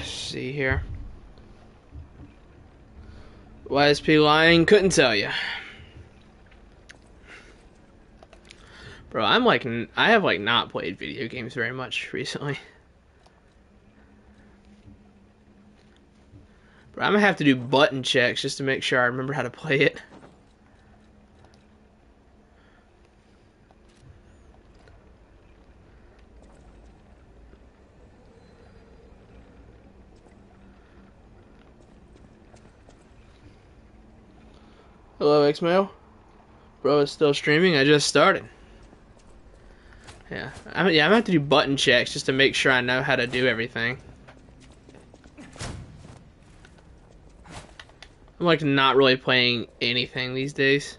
See here. YSP lying, couldn't tell you. Bro, I have like not played video games very much recently. Bro, I'm gonna have to do button checks just to make sure I remember how to play it. Hello, Xmail. Bro, it's still streaming. I just started. Yeah, I'm gonna have to do button checks just to make sure I know how to do everything. I'm like not really playing anything these days.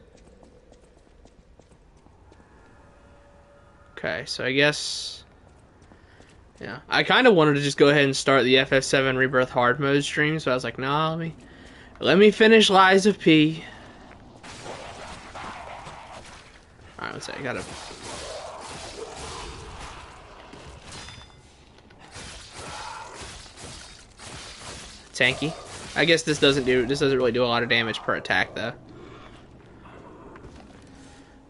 Okay, so I guess, yeah, I kind of wanted to just go ahead and start the FF7 Rebirth Hard Mode stream, so I was like, nah, let me finish Lies of P. Alright, let's see, I gotta... Tanky. I guess this doesn't really do a lot of damage per attack though.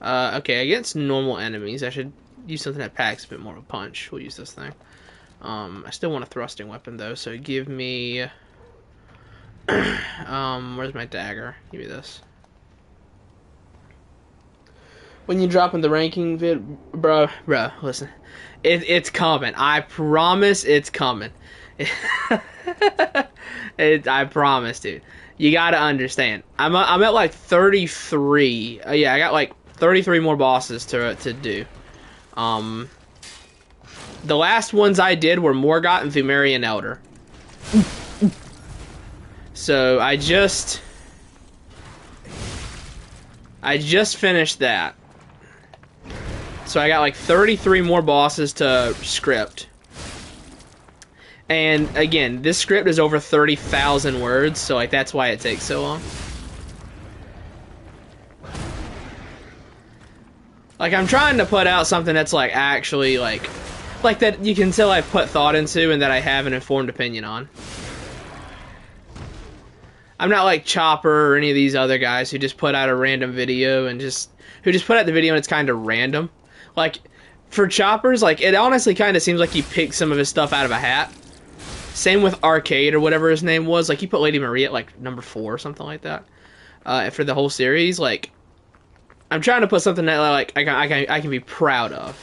Okay, against normal enemies, I should use something that packs a bit more of a punch. We'll use this thing. I still want a thrusting weapon though, so give me where's my dagger? Give me this. When you drop in the ranking bro, listen. It's coming. I promise it's coming. I promise, dude. You gotta understand. I'm at like 33. Yeah, I got like 33 more bosses to do. The last ones I did were Morgott and Thumerian Elder. So I just finished that. So I got like 33 more bosses to script. And again, this script is over 30,000 words, so like that's why it takes so long. Like I'm trying to put out something that's like actually like that you can tell I've put thought into and that I have an informed opinion on. I'm not like Chopper or any of these other guys who just put out a random video and who just put out the video and it's kind of random. Like for Choppers, like it honestly kind of seems like he picked some of his stuff out of a hat. Same with Arcade or whatever his name was. Like he put Lady Maria at like number 4 or something like that. For the whole series, like I'm trying to put something that like I can be proud of.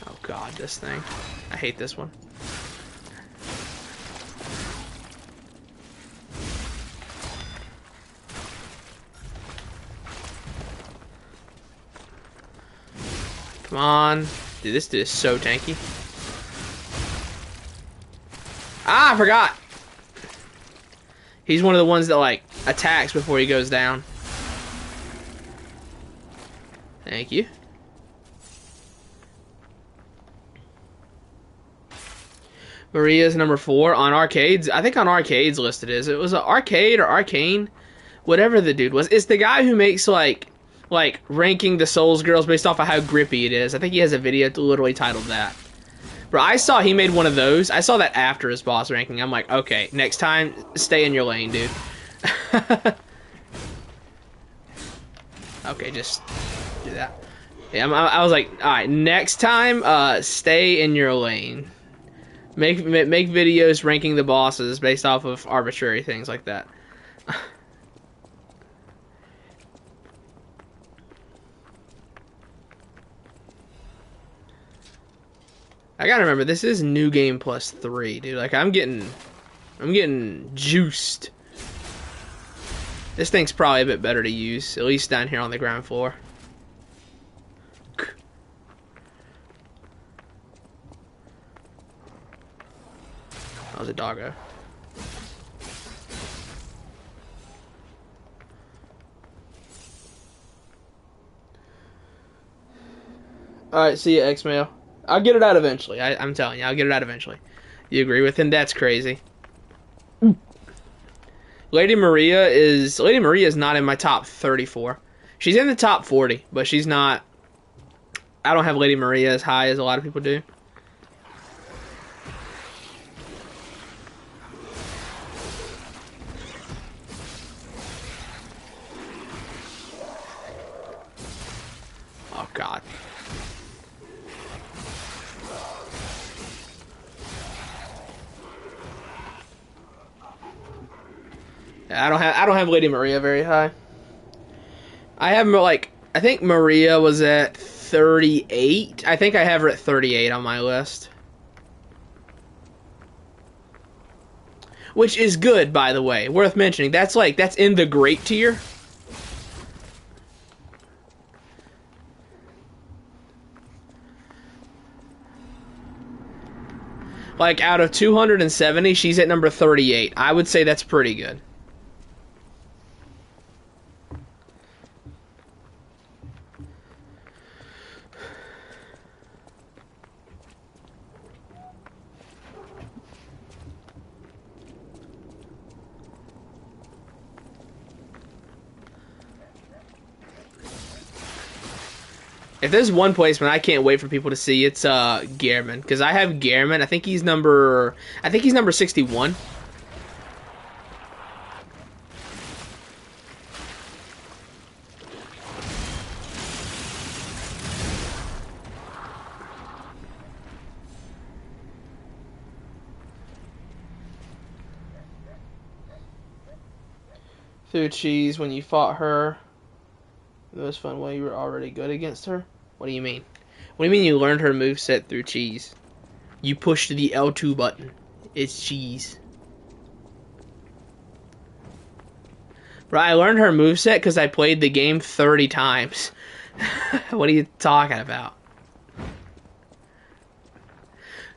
Oh god, this thing. I hate this one. Come on. Dude, this dude is so tanky. Ah, I forgot. He's one of the ones that, like, attacks before he goes down. Thank you. Maria's number 4 on Arcade's. I think on Arcade's list it is. It was an Arcade or Arcane. Whatever the dude was. It's the guy who makes, like ranking the Souls girls based off of how grippy it is. I think he has a video literally titled that. Bro, I saw he made one of those. I saw that after his boss ranking. I'm like, okay, next time, stay in your lane, dude. Okay, just do that. Yeah, I was like, alright, next time, stay in your lane. Make videos ranking the bosses based off of arbitrary things like that. I gotta remember, this is New Game Plus 3, dude. Like, I'm getting juiced. This thing's probably a bit better to use, at least down here on the ground floor. That was a doggo. Alright, see ya, X-Mail. I'll get it out eventually. I'm telling you, I'll get it out eventually. You agree with him? That's crazy. Lady Maria is not in my top 34. She's in the top 40, but she's not. I don't have Lady Maria as high as a lot of people do. Oh God. Yeah, I don't have Lady Maria very high. I have like, I think Maria was at 38. I think I have her at 38 on my list. Which is good, by the way. Worth mentioning. That's in the great tier. Like, out of 270, she's at number 38. I would say that's pretty good. If there's one placement I can't wait for people to see, it's Gehrman, because I have Gehrman. I think he's number 61. Through cheese when you fought her. The most fun way you were already good against her? What do you mean? What do you mean you learned her moveset through cheese? You pushed the L2 button. It's cheese. Bro, I learned her moveset because I played the game 30 times. What are you talking about?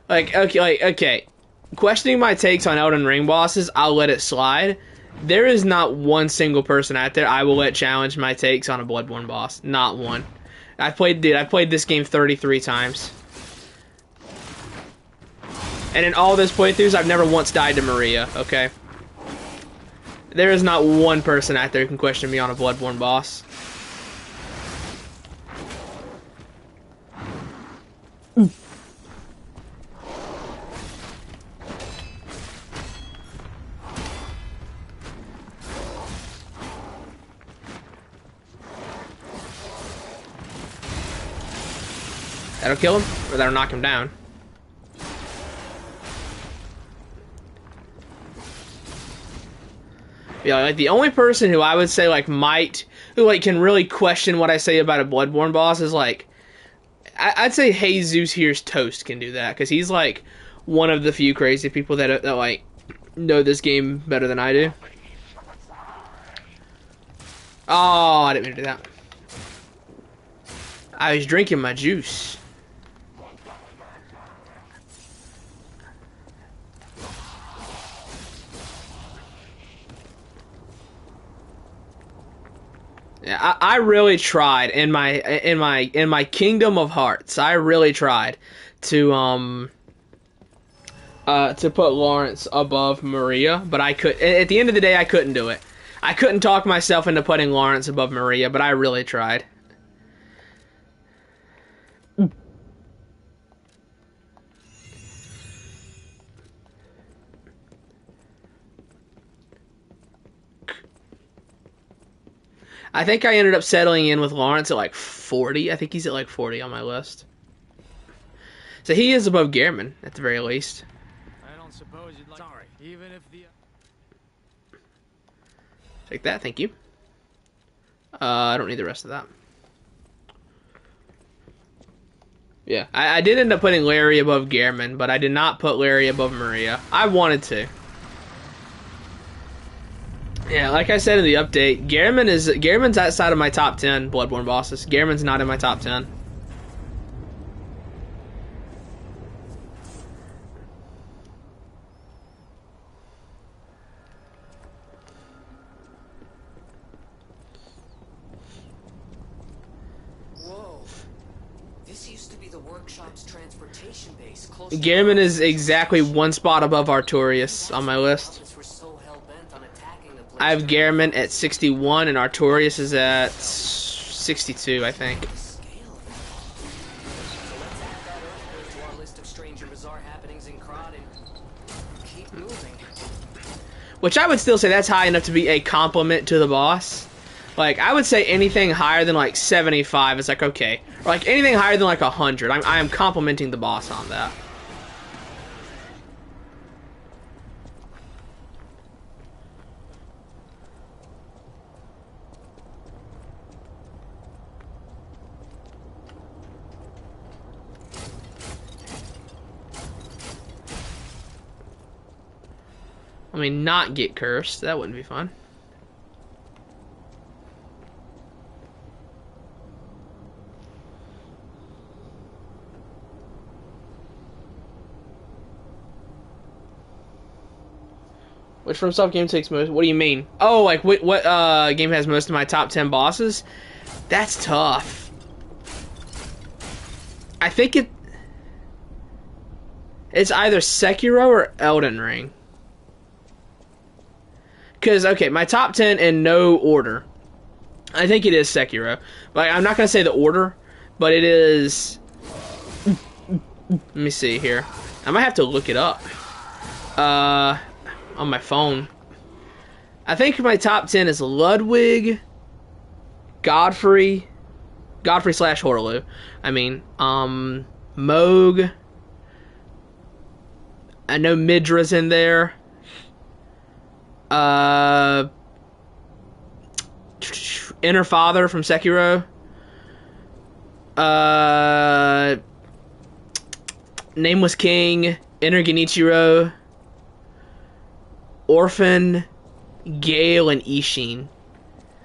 Okay. Questioning my takes on Elden Ring bosses, I'll let it slide. There is not one single person out there I will let challenge my takes on a Bloodborne boss. Not one. I played this game 33 times. And in all those playthroughs, I've never once died to Maria, okay? There is not one person out there who can question me on a Bloodborne boss. That'll kill him, or that'll knock him down. Yeah, like the only person who I would say who can really question what I say about a Bloodborne boss is like, I'd say Jesus Here's Toast can do that, because he's like one of the few crazy people that like know this game better than I do. Oh, I didn't mean to do that. I was drinking my juice. Yeah, I really tried in my Kingdom of Hearts. I really tried to put Lawrence above Maria, but I could. At the end of the day, I couldn't do it. I couldn't talk myself into putting Lawrence above Maria, but I really tried. I think I ended up settling in with Lawrence at like 40. I think he's at like 40 on my list. So he is above Gehrman, at the very least. I don't suppose you'd like... Sorry. Even if the... Take that, thank you. I don't need the rest of that. Yeah, I did end up putting Larry above Gehrman, but I did not put Larry above Maria. I wanted to. Yeah, like I said in the update, Gehrman's outside of my top 10 Bloodborne bosses. Gehrman's not in my top 10. Whoa. This used to be the workshop's transportation base. Gehrman is exactly one spot above Artorias on my list. I have Gehrman at 61 and Artorias is at 62, I think. which I would still say that's high enough to be a compliment to the boss. Like, I would say anything higher than like 75 is like okay, or like anything higher than like 100. I am complimenting the boss on that. I mean, not get cursed. That wouldn't be fun. Which FromSoft game takes most? What do you mean? Oh, like what game has most of my top 10 bosses? That's tough. I think it's either Sekiro or Elden Ring. Because, okay, my top 10 in no order. I think it is Sekiro. Like, I'm not going to say the order, but it is... Let me see here. I might have to look it up. On my phone. I think my top 10 is Ludwig, Godfrey / Horlu. I mean, Moog. I know Midra's in there. Inner Father from Sekiro. Nameless King, Inner Genichiro, Orphan, Gale, and Ishin.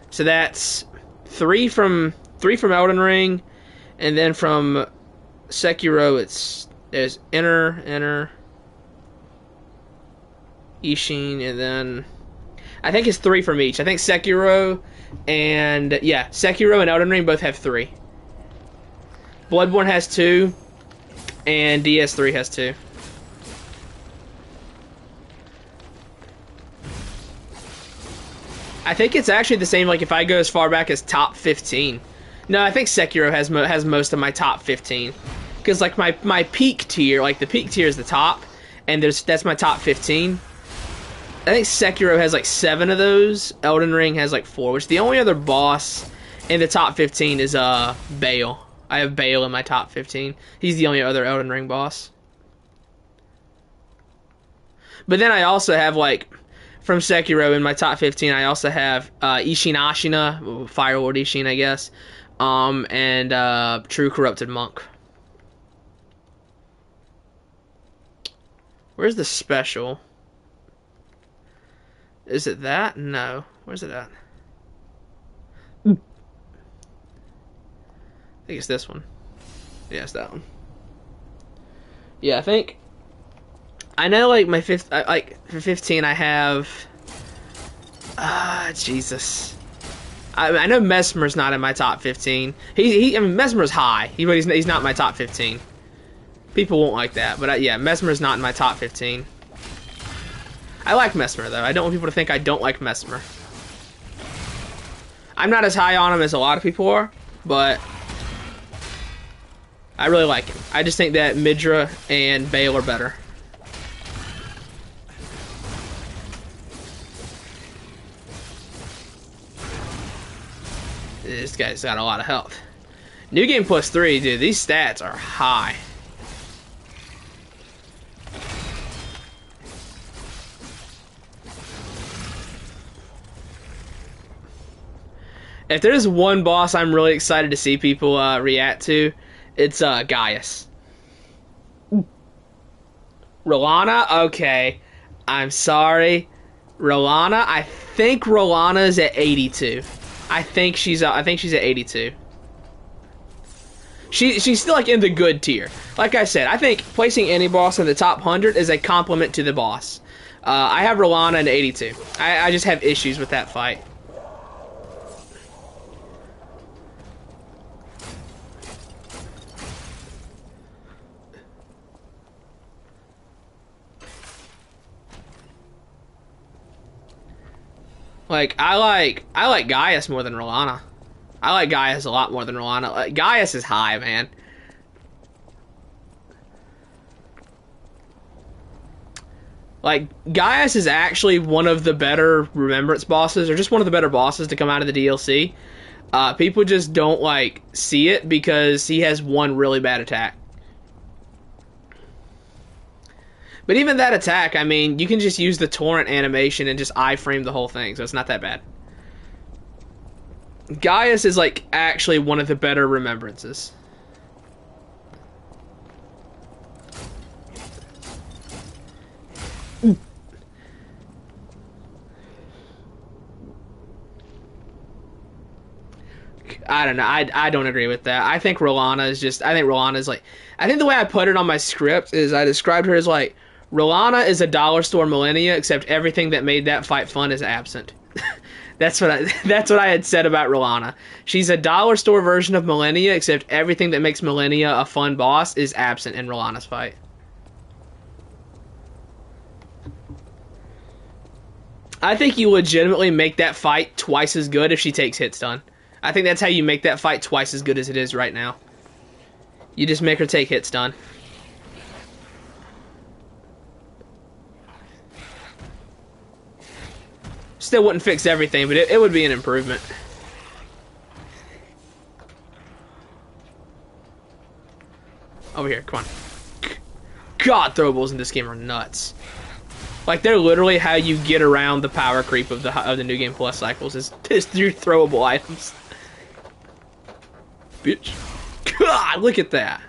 So that's three from Elden Ring, and then from Sekiro there's Inner, Ishin, and then I think it's 3 from each. I think Sekiro and Elden Ring both have 3. Bloodborne has 2, and DS3 has 2. I think it's actually the same. Like if I go as far back as top 15. No, I think Sekiro has most of my top 15. Because like my peak tier, like the peak tier is the top, and that's my top 15. I think Sekiro has like 7 of those. Elden Ring has like 4, which the only other boss in the top 15 is Bale. I have Bale in my top 15. He's the only other Elden Ring boss. But then I also have like from Sekiro in my top 15. I also have Ishin Ashina, Fire Lord Ishin, I guess, and True Corrupted Monk. Where's the special? Is it that? No. Where's it at? I think it's this one. Yeah, it's that one. Yeah, I think... I know, like, my fifth... Like, for 15, I have... Jesus. I know Mesmer's not in my top 15. I mean, Mesmer's high. But he's not in my top 15. People won't like that. But, yeah, Mesmer's not in my top 15. I like Mesmer, though. I don't want people to think I don't like Mesmer. I'm not as high on him as a lot of people are, but I really like him. I just think that Midra and Bale are better. This guy's got a lot of health. New Game Plus 3, dude, these stats are high. If there's one boss I'm really excited to see people react to, it's Gaius. Rolana? Okay. I'm sorry. Rolana? I think Rolana is at 82. I think she's at 82. She's still like in the good tier. Like I said, I think placing any boss in the top 100 is a compliment to the boss. I have Rolana in 82. I just have issues with that fight. Like I like Gaius more than Rolana. I like Gaius a lot more than Rolana. Like, Gaius is high, man. Like, Gaius is actually one of the better Remembrance bosses, or just one of the better bosses to come out of the DLC. People just don't, like, see it because he has one really bad attack. But even that attack, I mean, you can just use the torrent animation and just iframe the whole thing, so it's not that bad. Gaius is, like, actually one of the better Remembrances. I don't know. I don't agree with that. I think Rolana is just... I think Rolana is like... I think the way I put it on my script is I described her as like... Rolana is a dollar store Millennia, except everything that made that fight fun is absent. That's what I had said about Rolana. She's a dollar store version of Millennia, except everything that makes Millennia a fun boss is absent in Rolana's fight. I think you legitimately make that fight twice as good if she takes hit stun. I think that's how you make that fight twice as good as it is right now. You just make her take hit stun. Still wouldn't fix everything, but it would be an improvement. Over here, come on. God, throwables in this game are nuts. Like, they're literally how you get around the power creep of the New Game Plus cycles is through throwable items. Bitch. God, look at that.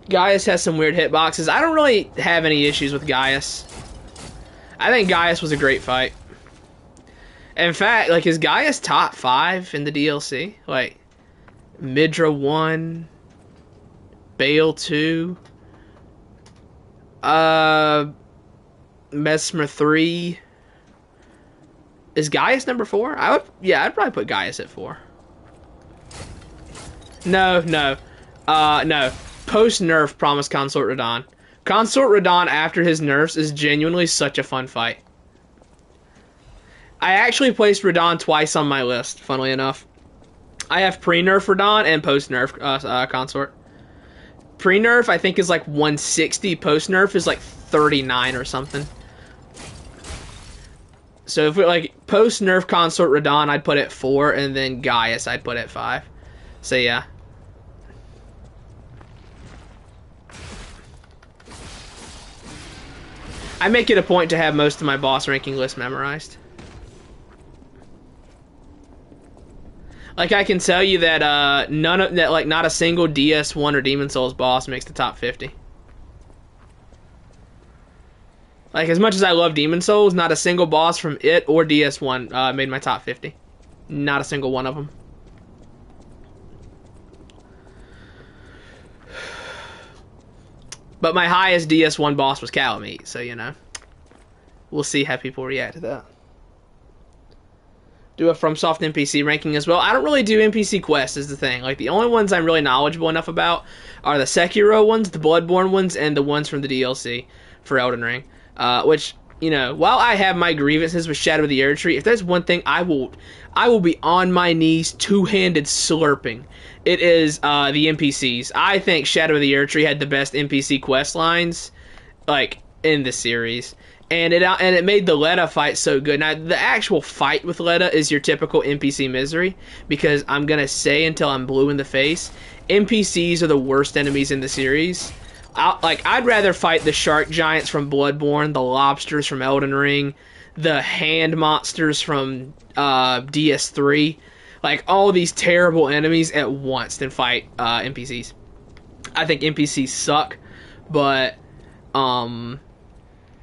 Gaius has some weird hitboxes. I don't really have any issues with Gaius. I think Gaius was a great fight. In fact, like, is Gaius top 5 in the DLC? Like, Midra 1, Bale 2, Mesmer 3. Is Gaius number 4? I'd probably put Gaius at 4. No. Post-nerf Promised Consort Radahn. Consort Radahn after his nerfs is genuinely such a fun fight. I actually placed Radahn twice on my list, funnily enough. I have pre-nerf Radahn and post-nerf Consort. Pre-nerf, I think, is like 160. Post-nerf is like 39 or something. So if we like post-nerf Consort Radahn, I'd put at 4, and then Gaius I'd put at 5. So yeah. I make it a point to have most of my boss ranking list memorized. Like, I can tell you that not a single DS1 or Demon Souls boss makes the top 50. Like, as much as I love Demon Souls, not a single boss from it or DS1 made my top 50. Not a single one of them. But my highest DS1 boss was Calamite, so, you know. We'll see how people react to that. Do a FromSoft NPC ranking as well. I don't really do NPC quests, is the thing. Like, the only ones I'm really knowledgeable enough about are the Sekiro ones, the Bloodborne ones, and the ones from the DLC for Elden Ring. Which, you know, while I have my grievances with Shadow of the Erdtree, if there's one thing I will be on my knees, two-handed slurping, it is the NPCs. I think Shadow of the Erdtree had the best NPC quest lines, like, in the series. And it made the Letta fight so good. Now, the actual fight with Letta is your typical NPC misery, because I'm going to say until I'm blue in the face, NPCs are the worst enemies in the series. I'd rather fight the shark giants from Bloodborne, the lobsters from Elden Ring, the hand monsters from DS3, like all these terrible enemies at once than fight NPCs. I think NPCs suck, but the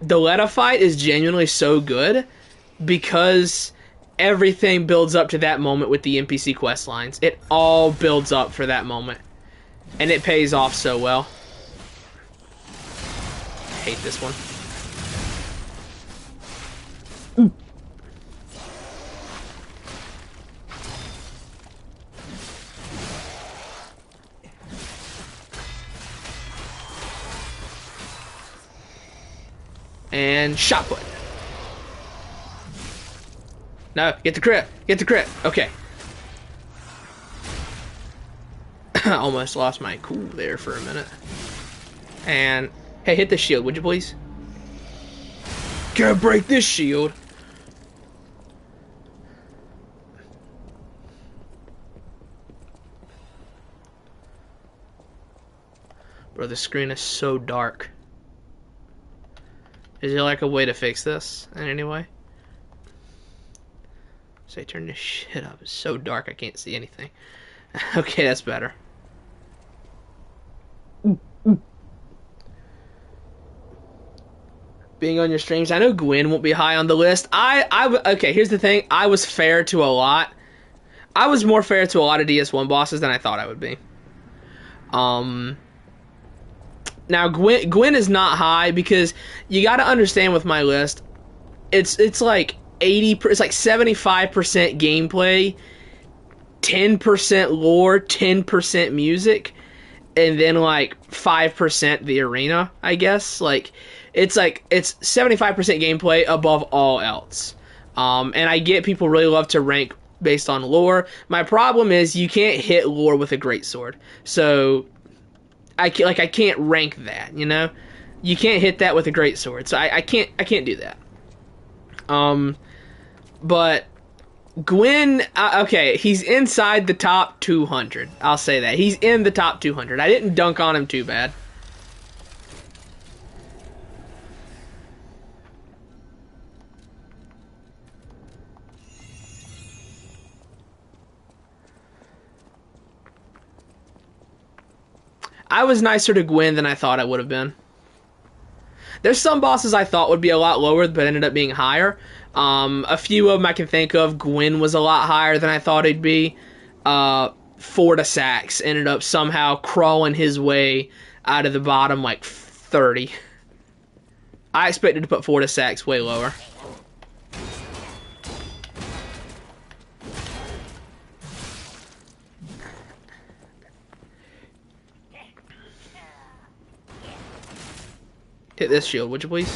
Letta fight is genuinely so good because everything builds up to that moment with the NPC quest lines. It all builds up for that moment, and it pays off so well. I hate this one. And shot put. No, get the crit. Get the crit. Okay. Almost lost my cool there for a minute. And hey, hit the shield, would you please? Gotta break this shield. Bro, the screen is so dark. Is there like a way to fix this in any way? Say, turn this shit up. It's so dark I can't see anything. Okay, that's better. Being on your streams, I know Gwen won't be high on the list. Okay, here's the thing. I was fair to a lot. I was more fair to a lot of DS1 bosses than I thought I would be. Now Gwen is not high because you got to understand with my list, it's like 80, it's like 75% gameplay, 10% lore, 10% music, and then like 5% the arena, I guess. Like it's 75% gameplay above all else. And I get people really love to rank based on lore. My problem is you can't hit lore with a greatsword. So I can't rank that, you know? You can't hit that with a greatsword. So I can't do that. But Gwen, okay, he's inside the top 200. I'll say that. He's in the top 200. I didn't dunk on him too bad. I was nicer to Gwen than I thought I would have been. There's some bosses I thought would be a lot lower, but ended up being higher. A few of them I can think of. Gwen was a lot higher than I thought he'd be. Forta Sax ended up somehow crawling his way out of the bottom like 30. I expected to put Forta Sax way lower. Hit this shield, would you please?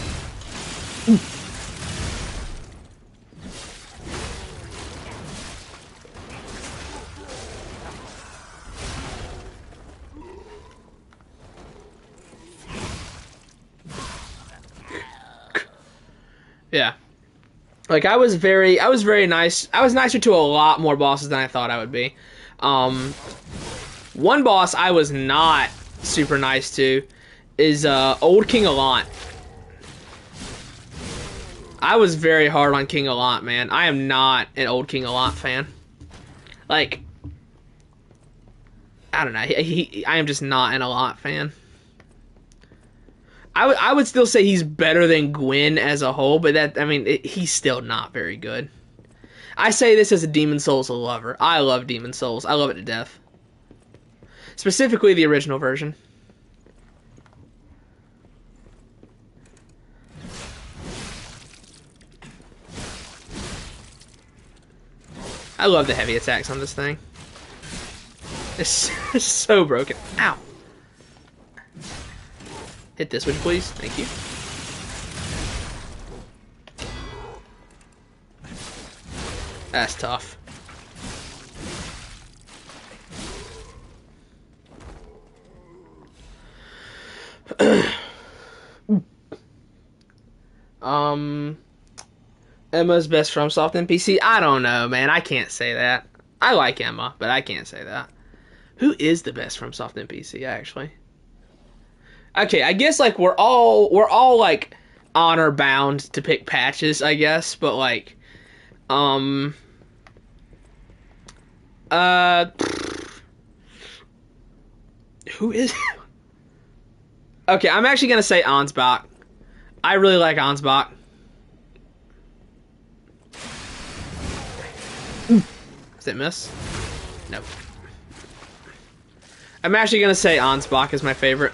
Yeah. Like I was very nice. I was nicer to a lot more bosses than I thought I would be. One boss I was not super nice to is old King Allant. I was very hard on King Allant, man. I am not an old King Allant fan. Like, I don't know. I am just not an Allant fan. I would still say he's better than Gwen as a whole, but he's still not very good. I say this as a Demon Souls lover. I love Demon Souls. I love it to death. Specifically the original version. I love the heavy attacks on this thing. It's so broken. Ow. Hit this, would you please? Thank you. That's tough. Emma's best FromSoft NPC? I don't know, man. I can't say that. I like Emma, but I can't say that. Who is the best FromSoft NPC, actually? Okay, I guess like we're all like honor bound to pick Patches, I guess, but like who is Okay, I'm actually gonna say Ansbach. I really like Ansbach. Does it miss? Nope. I'm actually gonna say Ansbach is my favorite.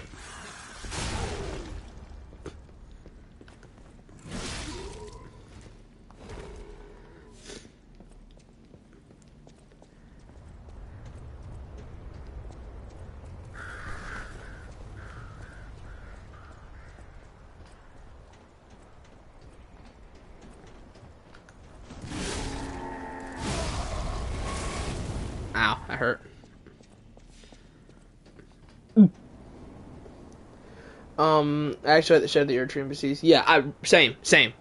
Ow, that hurt. I actually like the Shadow of the Erdtree NPCs. Yeah, same.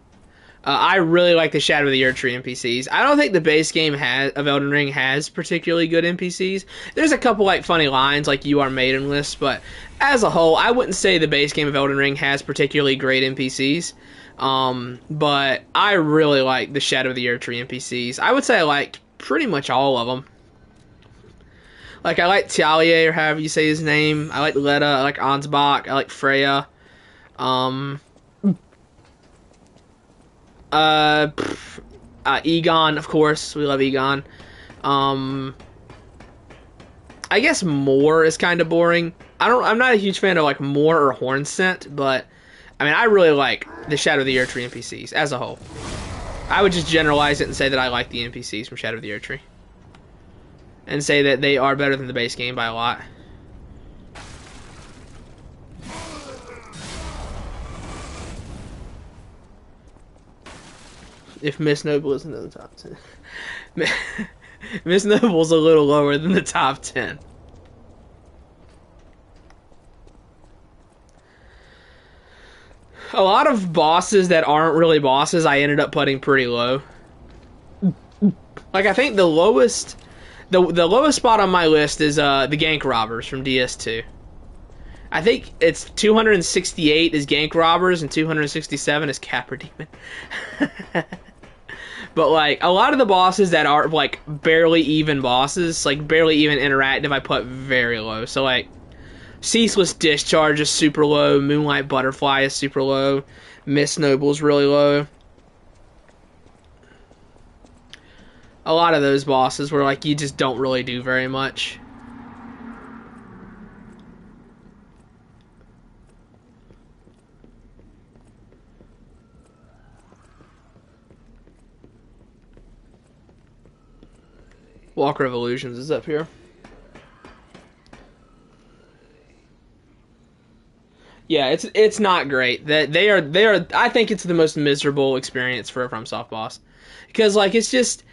I really like the Shadow of the Erdtree NPCs. I don't think the base game of Elden Ring has particularly good NPCs. There's a couple like funny lines like "You are maidenless," but as a whole, I wouldn't say the base game of Elden Ring has particularly great NPCs. But I really like the Shadow of the Erdtree NPCs. I would say I liked pretty much all of them. Like I like Tialie, or however you say his name. I like Letta. I like Ansbach. I like Freya. Egon, of course. We love Egon. I guess Moore is kind of boring. I'm not a huge fan of like Moore or Hornsent, but I mean I really like the Shadow of the Erdtree NPCs as a whole. I would just generalize it and say that I like the NPCs from Shadow of the Erdtree. And say that they are better than the base game by a lot. If Miss Noble isn't in the top 10. Miss Noble's a little lower than the top 10. A lot of bosses that aren't really bosses I ended up putting pretty low. Like I think the lowest spot on my list is the Gank Robbers from DS2. I think it's 268 is Gank Robbers and 267 is Capra Demon. But like a lot of the bosses that are like barely even bosses, like barely even interactive, I put very low. So like Ceaseless Discharge is super low, Moonlight Butterfly is super low, Miss Noble's really low. A lot of those bosses where like you just don't really do very much. Walker of Illusions is up here. Yeah, it's not great. That they are. I think it's the most miserable experience for a FromSoft boss, because like it's just.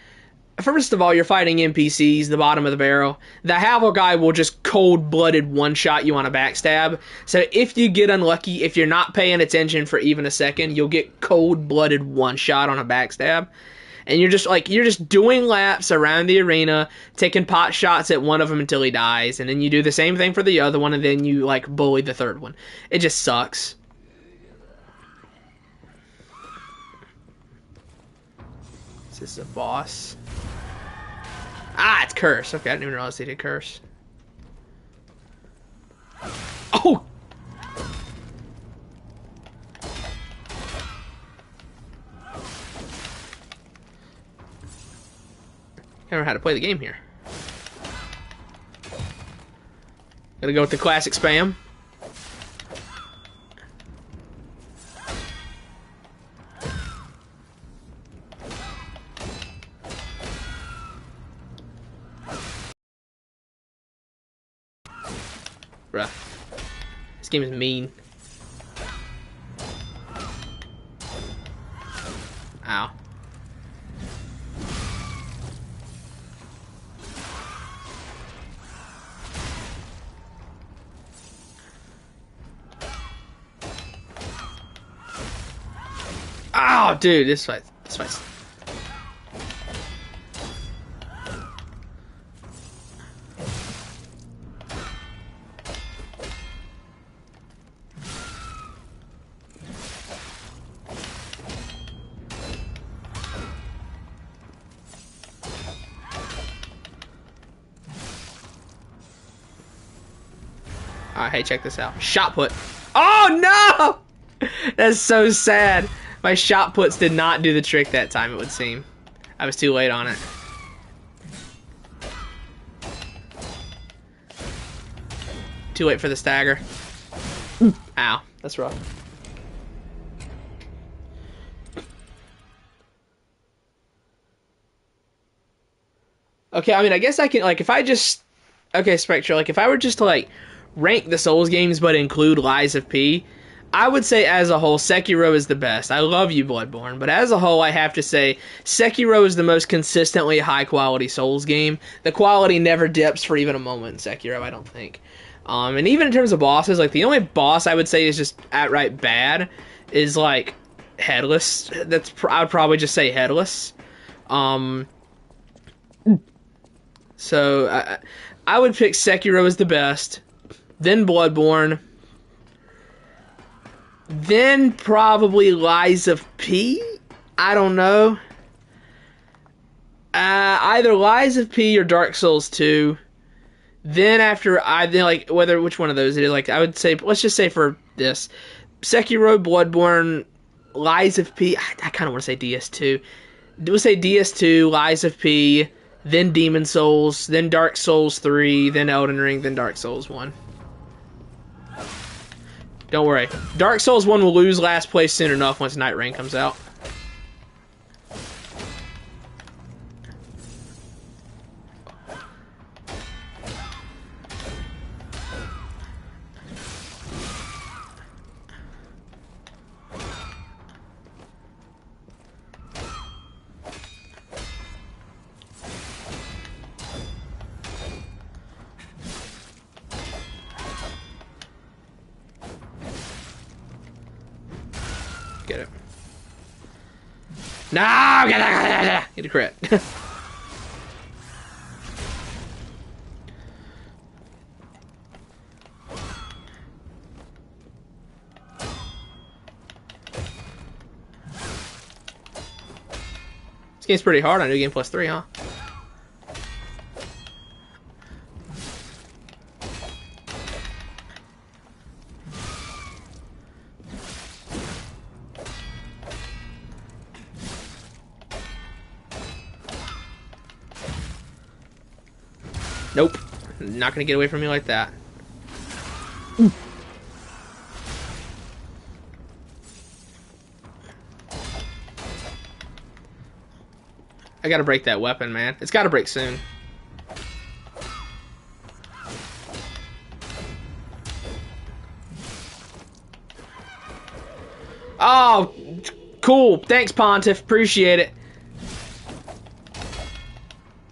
First of all, you're fighting NPCs, the bottom of the barrel. The Havel guy will just cold-blooded one-shot you on a backstab. So if you get unlucky, if you're not paying attention for even a second, you'll get cold-blooded one-shot on a backstab. And you're just doing laps around the arena, taking pot shots at one of them until he dies, and then you do the same thing for the other one, and then you like bully the third one. It just sucks. Is this a boss? Ah, it's Curse. Okay, I didn't even realize they did Curse. Oh! I don't know how to play the game here. Gotta go with the classic spam. Bruh. This game is mean. Ow. Oh, dude, this fight's. Alright, hey, check this out. Shot put. Oh, no! That's so sad. My shot puts did not do the trick that time, it would seem. I was too late on it. Too late for the stagger. Ow, that's rough. Okay, I mean, I guess I can, like, if I just... Okay, Spectre, like, if I were just to, like, rank the Souls games but include Lies of P, I would say as a whole, Sekiro is the best. I love you, Bloodborne, but as a whole, I have to say Sekiro is the most consistently high-quality Souls game. The quality never dips for even a moment in Sekiro, I don't think. And even in terms of bosses, like the only boss I would say is just outright bad is like Headless. I would probably just say Headless. So I would pick Sekiro as the best, then Bloodborne, then probably Lies of P. I don't know. Either Lies of P or Dark Souls 2. Then after which one of those it is, like I would say, let's just say for this, Sekiro, Bloodborne, Lies of P. I kind of want to say DS2. We'll say DS2, Lies of P, then Demon Souls, then Dark Souls 3, then Elden Ring, then Dark Souls 1. Don't worry, Dark Souls 1 will lose last place soon enough once Night Rain comes out. Get it. No! Get a crit. This game's pretty hard on New Game Plus 3, huh? Nope. Not gonna get away from me like that. I gotta break that weapon, man. It's gotta break soon. Oh, cool. Thanks, Pontiff. Appreciate it.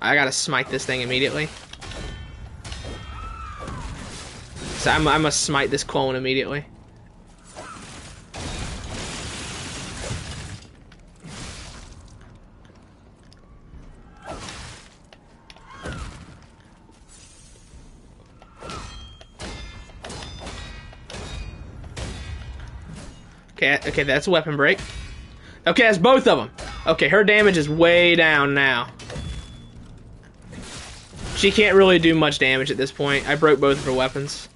I gotta smite this thing immediately. So I must smite this clone immediately. Okay, that's a weapon break. Okay, that's both of them. Okay, her damage is way down now. She can't really do much damage at this point. I broke both of her weapons.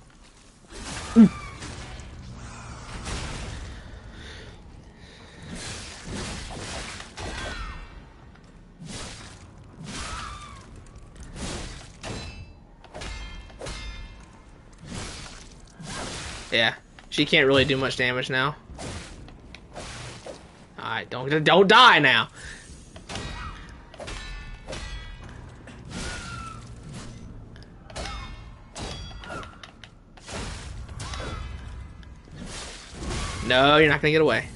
Yeah, she can't really do much damage now. Alright, don't die now. No, you're not gonna get away.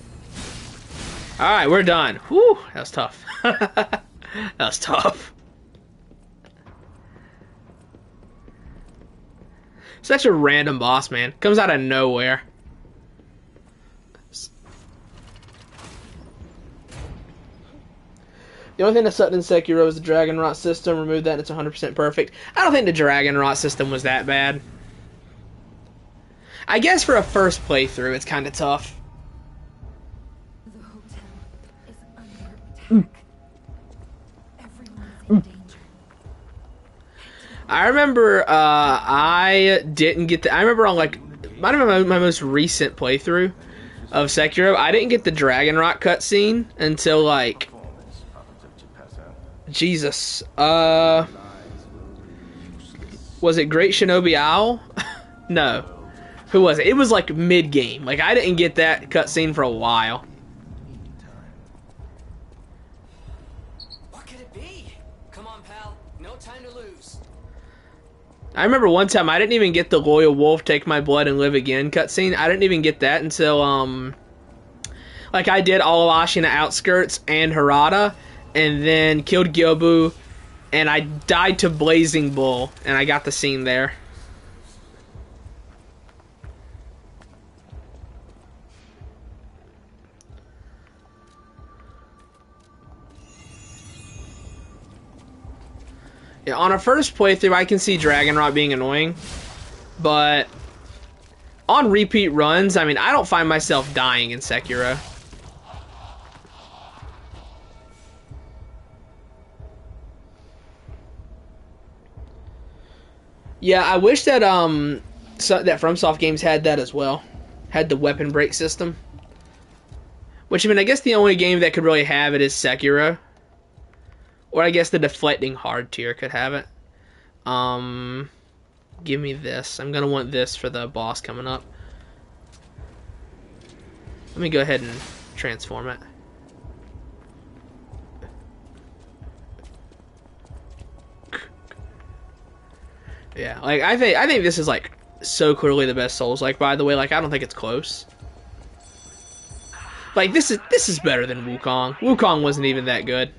Alright, we're done. Whew, that was tough. That was tough. Such a random boss, man. Comes out of nowhere. The only thing that sucked in Sekiro is the Dragon Rot system. Remove that and it's 100% perfect. I don't think the Dragon Rot system was that bad. I guess for a first playthrough, it's kind of tough. The hotel is under attack. Everyone's in danger. I remember I didn't get the... I remember on like... Might have been my most recent playthrough of Sekiro. I didn't get the Dragon Rot cutscene until like... Jesus. Was it Great Shinobi Owl? No. Who was it? It was like mid-game. Like, I didn't get that cutscene for a while. What could it be? Come on, pal. No time to lose. I remember one time I didn't even get the Loyal Wolf Take My Blood and Live Again cutscene. I didn't even get that until, like, I did all of Ashina Outskirts and Harada, and then killed Gyobu, and I died to Blazing Bull, and I got the scene there. Yeah, on a first playthrough, I can see Dragon Rot being annoying, but on repeat runs, I mean, I don't find myself dying in Sekiro. Yeah, I wish that that FromSoft games had that as well, had the weapon break system. Which, I mean, I guess the only game that could really have it is Sekiro. Or I guess the deflecting hard tier could have it. Give me this. I'm gonna want this for the boss coming up. Let me go ahead and transform it. Yeah, like I think this is like so clearly the best Souls. Like, by the way, like I don't think it's close. Like this is better than Wukong. Wukong wasn't even that good.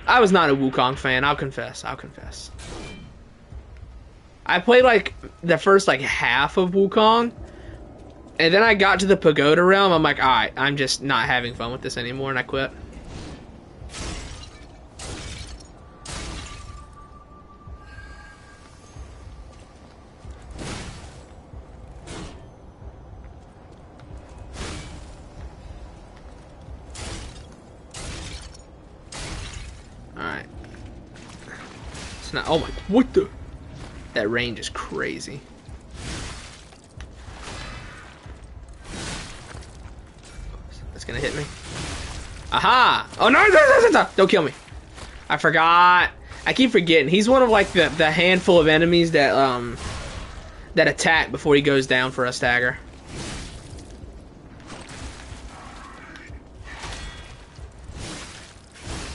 I was not a Wukong fan. I'll confess. I played like the first like half of Wukong, and then I got to the Pagoda Realm. I'm like, all right, I'm just not having fun with this anymore, and I quit. Alright. It's not. Oh my. What the? That range is crazy. That's gonna hit me. Aha! Oh no! Don't kill me. I forgot. I keep forgetting. He's one of like the handful of enemies that that attack before he goes down for a stagger.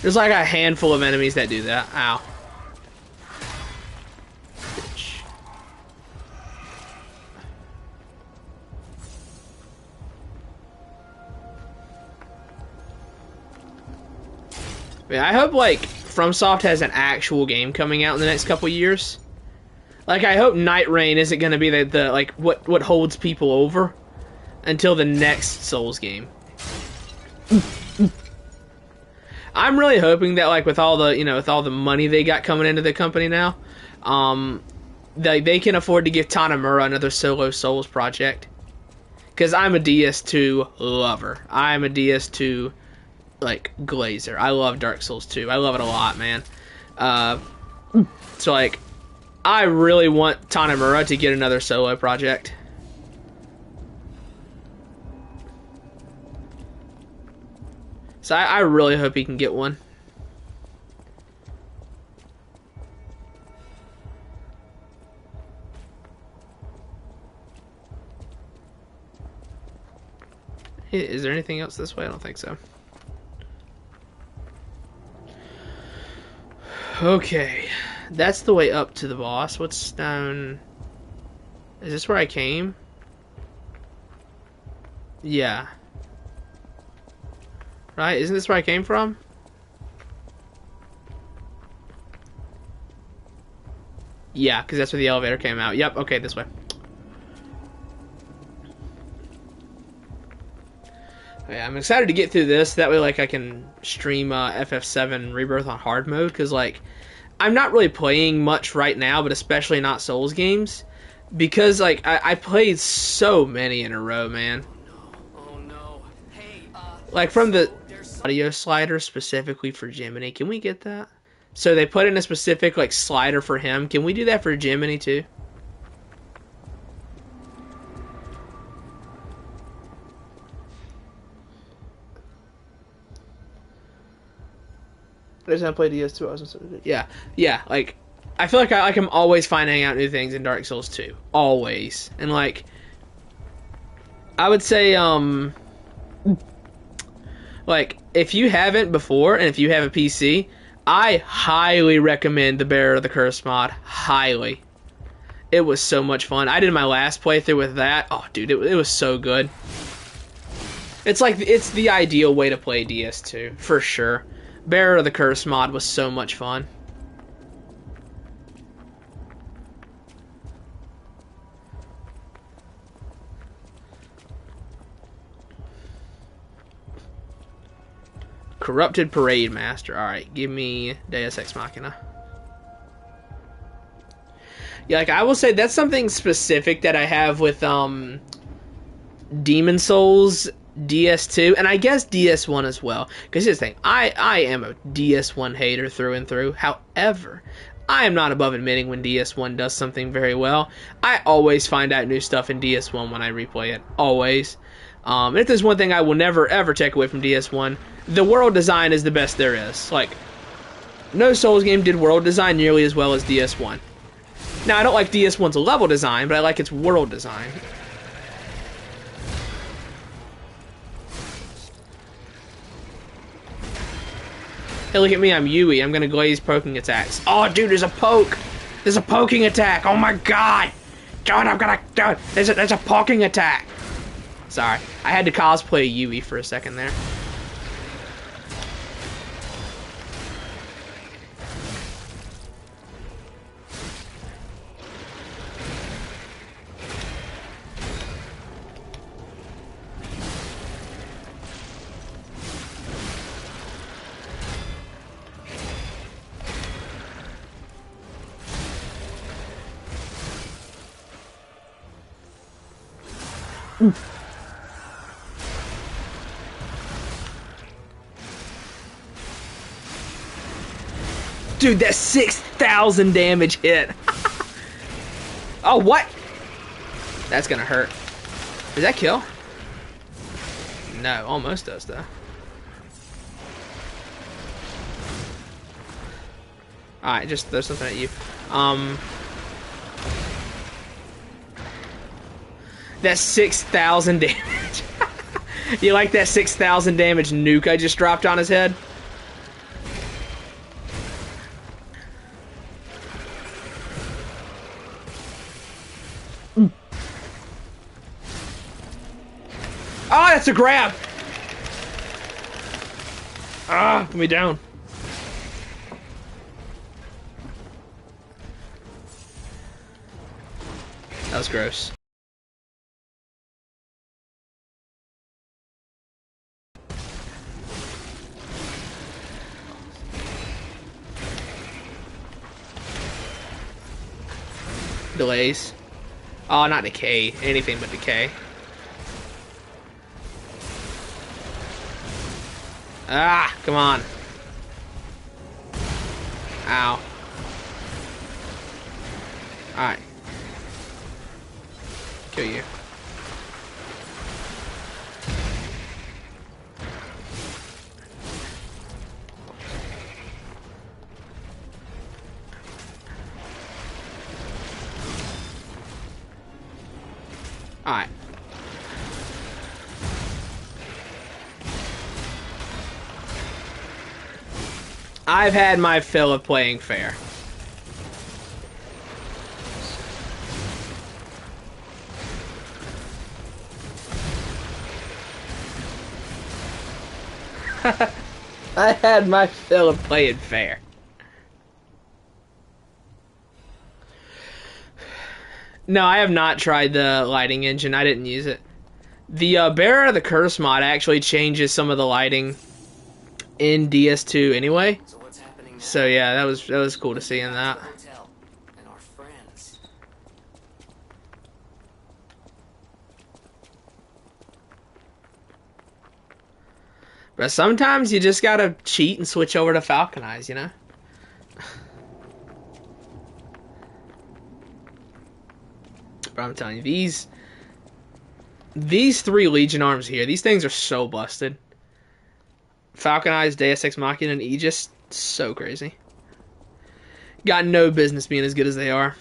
There's like a handful of enemies that do that. Ow. Bitch. Yeah, I hope like FromSoft has an actual game coming out in the next couple years. Like I hope Night Rain isn't going to be the like what holds people over until the next Souls game. I'm really hoping that like with all the with all the money they got coming into the company now, they can afford to give Tanamura another solo Souls project. Because I'm a DS2 lover. I'm a DS2 like glazer. I love Dark Souls 2. I love it a lot, man. So like, I really want Tanamura to get another solo project. So I really hope he can get one. Is there anything else this way? I don't think so. Okay. That's the way up to the boss. What's down? Is this where I came? Yeah. Right? Isn't this where I came from? Yeah, because that's where the elevator came out. Yep, okay, this way. Yeah, I'm excited to get through this. That way, like, I can stream FF7 Rebirth on hard mode. Because, like, I'm not really playing much right now, but especially not Souls games. Because, like, I played so many in a row, man. Oh no. Hey, Like, from the audio slider specifically for Jiminy. Can we get that? So they put in a specific like slider for him. Can we do that for Jiminy too? I just haven't played DS2. Yeah. Like I feel like I'm always finding out new things in Dark Souls 2. Always. And like I would say like, if you haven't before, and if you have a PC, I highly recommend the Bearer of the Curse mod. Highly. It was so much fun. I did my last playthrough with that. Oh, dude, it was so good. It's like, it's the ideal way to play DS2, for sure. Bearer of the Curse mod was so much fun. Corrupted Parade Master. Alright, give me Deus Ex Machina. Yeah, like, I will say that's something specific that I have with, Demon Souls, DS2, and I guess DS1 as well. Because here's the thing, I am a DS1 hater through and through. However, I am not above admitting when DS1 does something very well. I always find out new stuff in DS1 when I replay it. Always. If there's one thing I will never ever take away from DS1, the world design is the best there is. Like, no Souls game did world design nearly as well as DS1. Now, I don't like DS1's level design, but I like its world design. Hey, look at me, I'm Yui. I'm gonna glaze poking attacks. Oh, dude, there's a poke! There's a poking attack! Oh my god! God, I'm gonna... There's a poking attack! Sorry, I had to cosplay Yui for a second there. Dude, that 6,000 damage hit. Oh, what? That's gonna hurt. Does that kill? No, almost does though. Alright, just throw something at you. That's 6,000 damage. You like that 6,000 damage nuke I just dropped on his head? Oh, that's a grab! Ah, put me down. That was gross. Delays. Oh, not decay. Anything but decay. Ah, come on. Ow. Alright. Kill you. Alright. I've had my fill of playing fair. I had my fill of playing fair. No, I have not tried the lighting engine. I didn't use it. The Bearer of the Curse mod actually changes some of the lighting in DS2 anyway. So what's happening now? So yeah, that was cool to see in that. Hotel and our friends. But sometimes you just gotta cheat and switch over to Falcon Eyes, you know? But I'm telling you, these 3 Legion arms here, these things are so busted. Falcon Eyes, Deus Ex Machina, and Aegis, so crazy. Got no business being as good as they are.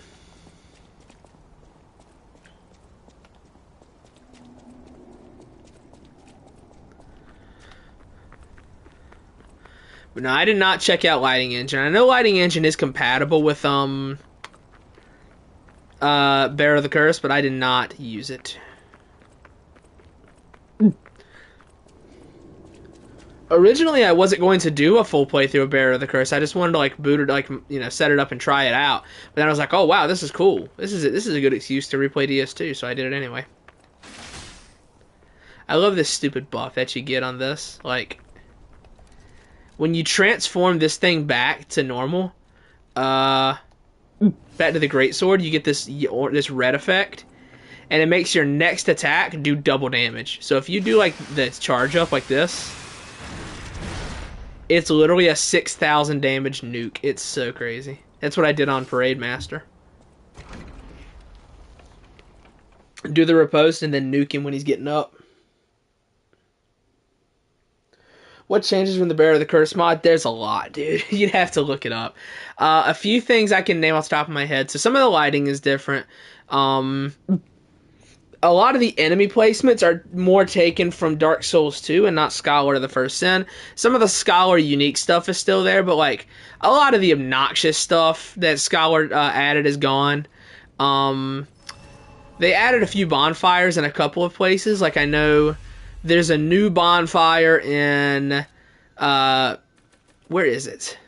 But no, I did not check out Lighting Engine. I know Lighting Engine is compatible with Bearer of the Curse, but I did not use it. Originally, I wasn't going to do a full playthrough of Bearer of the Curse. I just wanted to like boot it, like, you know, set it up and try it out. But then I was like, oh wow, this is cool. This is a good excuse to replay DS2, so I did it anyway. I love this stupid buff that you get on this. Like, when you transform this thing back to normal, back to the greatsword, you get this red effect, and it makes your next attack do double damage. So if you do like the charge up like this, it's literally a 6,000 damage nuke. It's so crazy. That's what I did on Parade Master. Do the riposte and then nuke him when he's getting up. What changes from the Bearer of the Curse mod? There's a lot, dude. You'd have to look it up. A few things I can name off the top of my head. So some of the lighting is different. A lot of the enemy placements are more taken from Dark Souls 2 and not Scholar of the First Sin. Some of the Scholar unique stuff is still there, but like a lot of the obnoxious stuff that Scholar added is gone. They added a few bonfires in a couple of places. Like I know there's a new bonfire in where is it?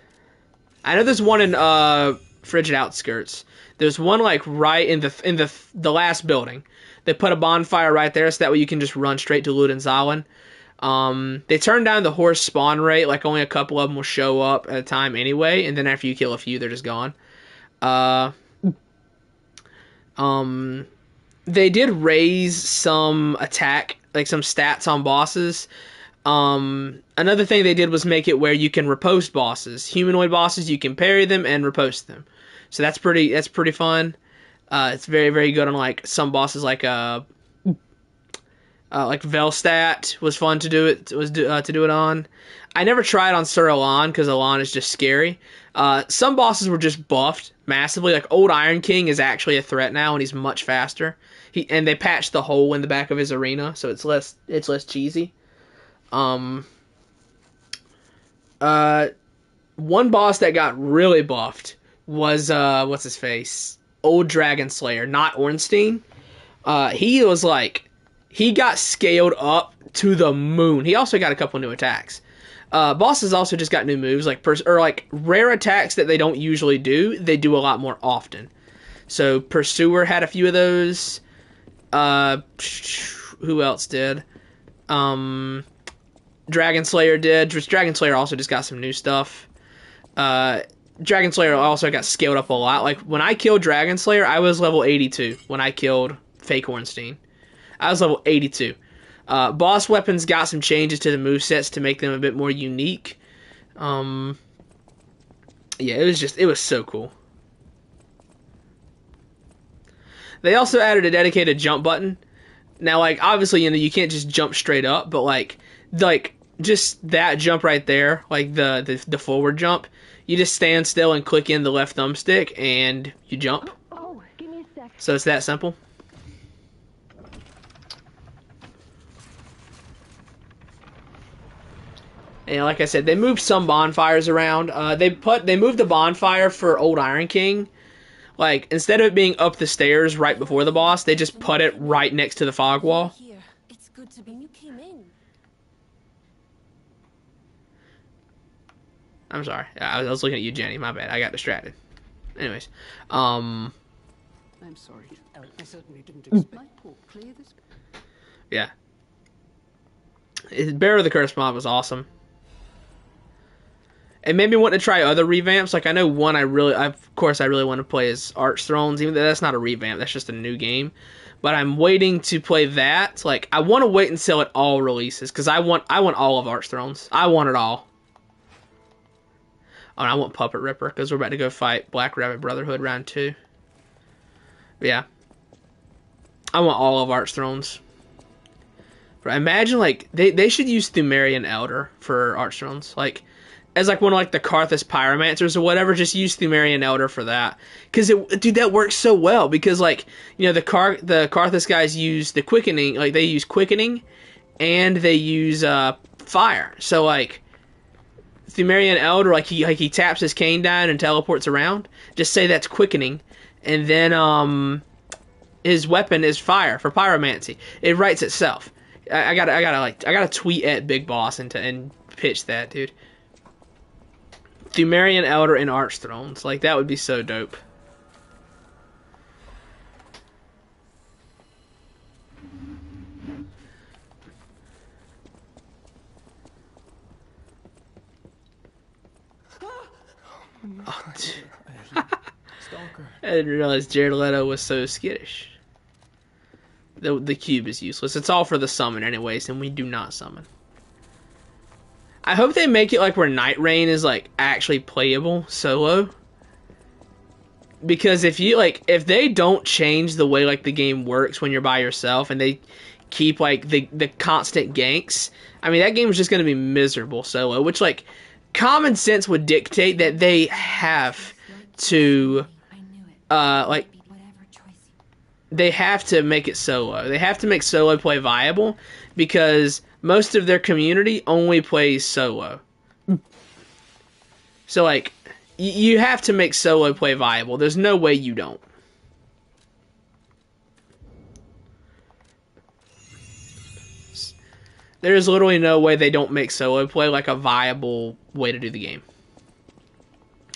I know there's one in Frigid Outskirts. There's one like right in the last building. They put a bonfire right there so that way you can just run straight to Ludenzalen. They turned down the horse spawn rate, like only a couple of them will show up at a time anyway, and then after you kill a few, they're just gone. They did raise some attack, like some stats on bosses. Another thing they did was make it where you can riposte bosses. Humanoid bosses, you can parry them and riposte them. So that's pretty fun. It's very, very good on like some bosses like Velstadt was fun to do it to do it on. I never tried on Sir Elan because Elan is just scary. Some bosses were just buffed massively. Like Old Iron King is actually a threat now and he's much faster. And they patched the hole in the back of his arena, so it's less cheesy. One boss that got really buffed was what's his face? Old Dragon Slayer, not Ornstein. He was like, he got scaled up to the moon. He also got a couple new attacks. Bosses also just got new moves, like rare attacks that they don't usually do. They do a lot more often. So Pursuer had a few of those. Who else did? Dragon Slayer did. Dragon Slayer also just got some new stuff. Dragon Slayer also got scaled up a lot. Like, when I killed Dragon Slayer, I was level 82 when I killed Fake Ornstein. I was level 82. Boss weapons got some changes to the movesets to make them a bit more unique. Yeah, it was so cool. They also added a dedicated jump button. Now, like, obviously, you can't just jump straight up, but like just that jump right there, like the forward jump, you just stand still and click in the left thumbstick and you jump. Oh, give me a sec. So it's that simple. And like I said, they moved some bonfires around. They moved the bonfire for Old Iron King. Like, instead of it being up the stairs right before the boss, they just put it right next to the fog wall. Here. It's good to be. You came in. I'm sorry. I was looking at you, Jenny. My bad. I got distracted. Anyways. I'm sorry. I certainly didn't expect. Clear this. Yeah. Bearer of the Curse mod was awesome. It made me want to try other revamps. Like, I know one I really want to play is Arch Thrones, even though that's not a revamp, that's just a new game. But I'm waiting to play that. Like, I want to wait until it all releases, because I want all of Arch Thrones. I want it all. Oh, and I want Puppet Ripper, because we're about to go fight Black Rabbit Brotherhood round 2. But yeah. I want all of Arch Thrones. But imagine, like, they should use Thumerian Elder for Arch Thrones. Like, as like one of like the Karthus Pyromancers or whatever, just use Thumerian Elder for that. Because dude, that works so well. Because like, the Karthus guys use the quickening, like they use quickening, and they use fire. So like, Thumerian Elder, like he taps his cane down and teleports around. Just say that's quickening, and then his weapon is fire for pyromancy. It writes itself. I gotta tweet at Big Boss and pitch that, dude. Thumerian Elder and Arch Thrones, like that would be so dope. Oh, Stalker. I didn't realize Jared Leto was so skittish. The cube is useless. It's all for the summon anyways, and we do not summon. I hope they make it like where Night Rain is like actually playable solo. Because if they don't change the way like the game works when you're by yourself and they keep like the constant ganks, I mean that game is just going to be miserable solo, which like common sense would dictate that they have to like they have to make it solo. They have to make solo play viable because most of their community only plays solo. So like you have to make solo play viable. There's no way you don't. There's literally no way they don't make solo play like a viable way to do the game.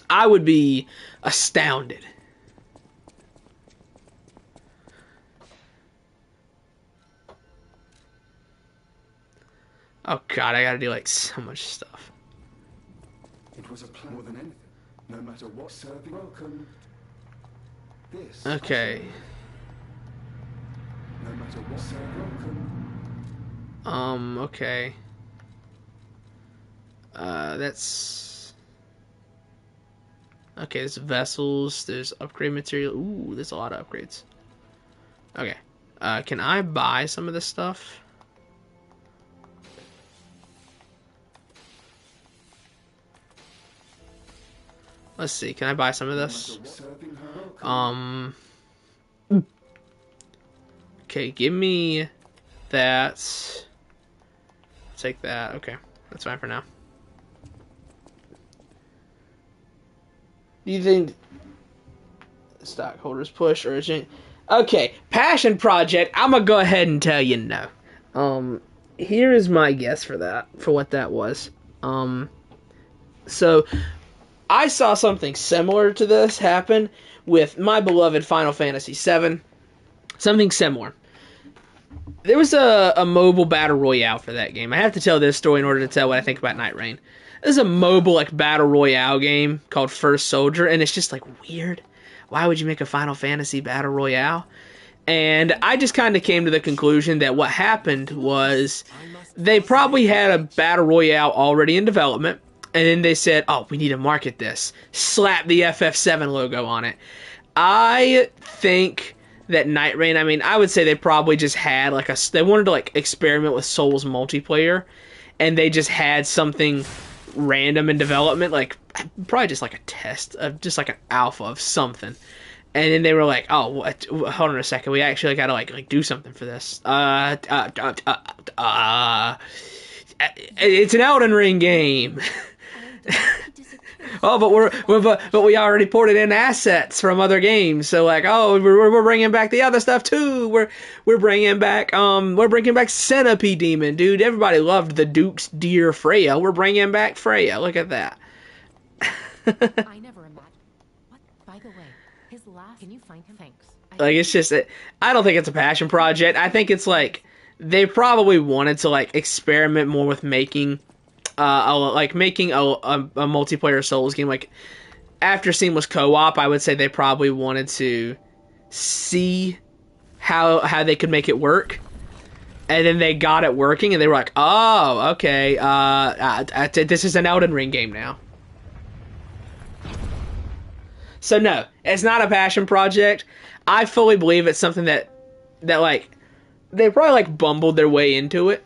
I would be astounded. Oh god, I gotta do like so much stuff. It was a plan more than anything. No matter what serving welcome. This. Okay. No matter what serving welcome. Okay. That's okay, there's vessels, there's upgrade material. Ooh, there's a lot of upgrades. Okay. Can I buy some of this stuff? Let's see, can I buy some of this? Okay, give me that. Take that. Okay, that's fine for now. Do you think stockholders push urgent? Okay, passion project. I'm gonna go ahead and tell you no. Here is my guess for that, for what that was. So I saw something similar to this happen with my beloved Final Fantasy VII. Something similar. There was a mobile battle royale for that game. I have to tell this story in order to tell what I think about Night Rain. There's a mobile like battle royale game called First Soldier, and it's just like weird. Why would you make a Final Fantasy battle royale? And I just kind of came to the conclusion that what happened was they probably had a battle royale already in development, and then they said, oh, we need to market this. Slap the FF7 logo on it. I think that Night Rain, I mean, I would say they probably just had like they wanted to like experiment with Souls multiplayer, and they just had something random in development, like probably just like a test of just like an alpha of something. And then they were like, oh, what? Hold on a second, we actually got to like do something for this. It's an Elden Ring game. Oh, but we already ported in assets from other games, so like, oh, we're bringing back the other stuff too. We're bringing back Centipede Demon, dude. Everybody loved the Duke's dear Freya. We're bringing back Freya. Look at that. I never imagined. What? By the way, his last. Can you find him? Thanks. Like, it's just, I don't think it's a passion project. I think it's like they probably wanted to like experiment more with making a multiplayer Souls game. Like after Seamless Co-op, I would say they probably wanted to see how they could make it work, and then they got it working, and they were like, oh, okay, this is an Elden Ring game now. So no, it's not a passion project. I fully believe it's something that like they probably like bumbled their way into it.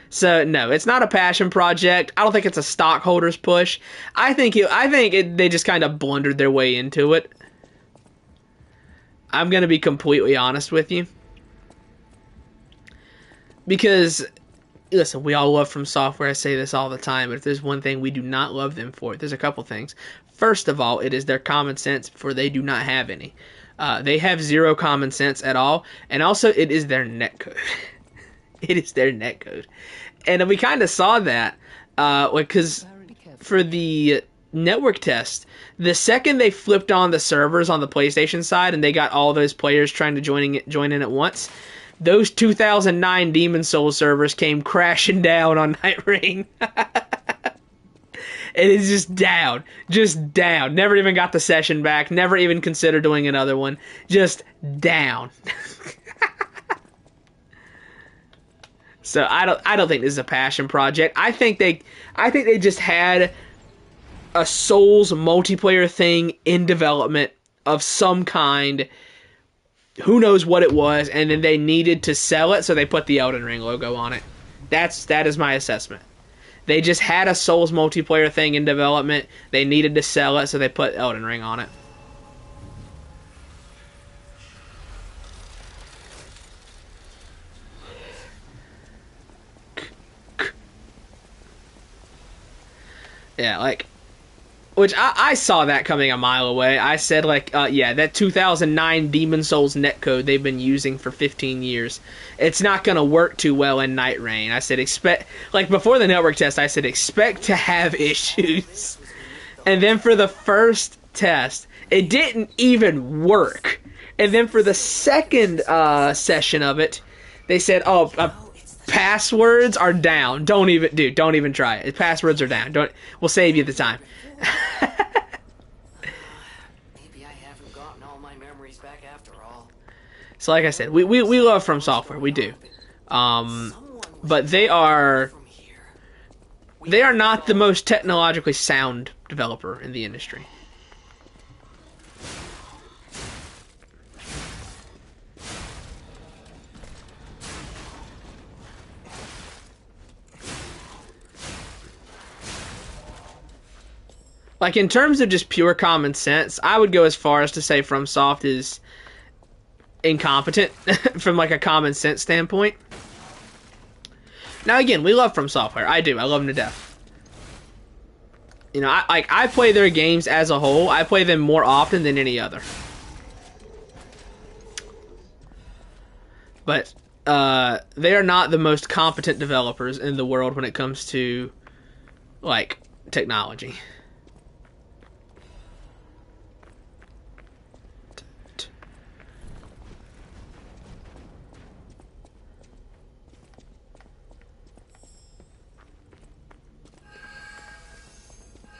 So no, it's not a passion project. I don't think it's a stockholders push. I think they just kind of blundered their way into it. I'm gonna be completely honest with you, because listen, we all love From Software. I say this all the time, but if there's one thing we do not love them for, there's a couple things. First of all, it is their common sense, for they do not have any. They have zero common sense at all, and also it is their netcode. It is their netcode. And we kind of saw that because for the network test, the second they flipped on the servers on the PlayStation side and they got all those players trying to join in at once, those 2009 Demon Souls servers came crashing down on Night Rain. It is just down. Never even got the session back. Never even considered doing another one. Just down. So I don't think this is a passion project. I think they just had a Souls multiplayer thing in development of some kind. Who knows what it was, and then they needed to sell it, so they put the Elden Ring logo on it. That is my assessment. They just had a Souls multiplayer thing in development. They needed to sell it, so they put Elden Ring on it. Yeah, like, which I saw that coming a mile away. I said, like, yeah, that 2009 Demon Souls netcode they've been using for 15 years. It's not going to work too well in Night Rain. I said, like, before the network test, I said, expect to have issues. And then for the first test, it didn't even work. And then for the second session of it, they said, oh, passwords are down. Don't even try it. Passwords are down. We'll save you the time. Maybe I haven't gotten all my memories back after all. So like I said, we love From Software. We do. But they are not the most technologically sound developer in the industry. Like, in terms of just pure common sense, I would go as far as to say FromSoft is incompetent from, like, a common sense standpoint. Now, again, we love From Software. I do. I love them to death. You know, I play their games as a whole. I play them more often than any other. But they are not the most competent developers in the world when it comes to, like, technology.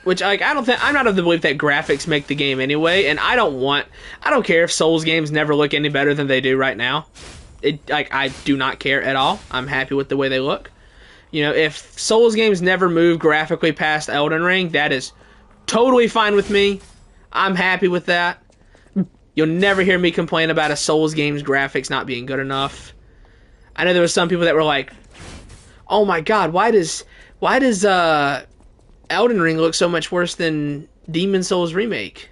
Which, like, I'm not of the belief that graphics make the game anyway, and I don't care if Souls games never look any better than they do right now. I do not care at all. I'm happy with the way they look. You know, if Souls games never move graphically past Elden Ring, that is totally fine with me. I'm happy with that. You'll never hear me complain about a Souls game's graphics not being good enough. I know there were some people that were like, "Oh my God, why does Elden Ring looks so much worse than Demon Souls Remake?"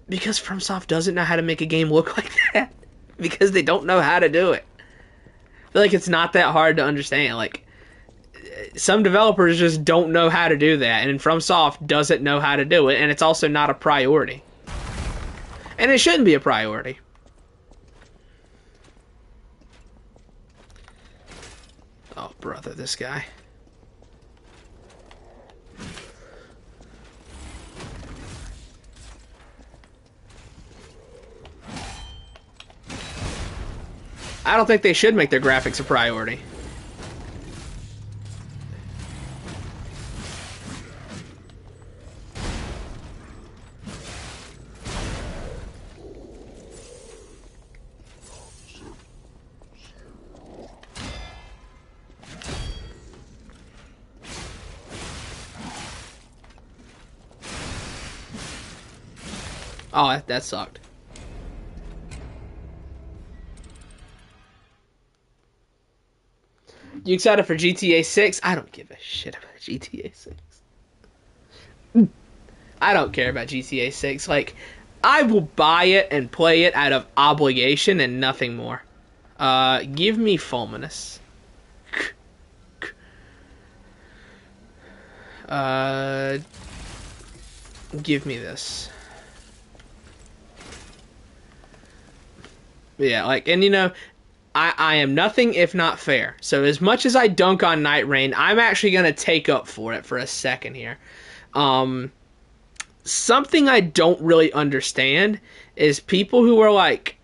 Because FromSoft doesn't know how to make a game look like that. Because they don't know how to do it. I feel like it's not that hard to understand. Like, some developers just don't know how to do that, and FromSoft doesn't know how to do it, and it's also not a priority. And it shouldn't be a priority. Oh, brother, this guy. I don't think they should make their graphics a priority. Oh, that sucked. You excited for GTA 6? I don't give a shit about GTA 6. I don't care about GTA 6. Like, I will buy it and play it out of obligation and nothing more. Give me Fulminous. Give me this. Yeah, like, and you know, I am nothing if not fair. So as much as I dunk on Night Rain, I'm actually going to take up for it for a second here. Something I don't really understand is people who are like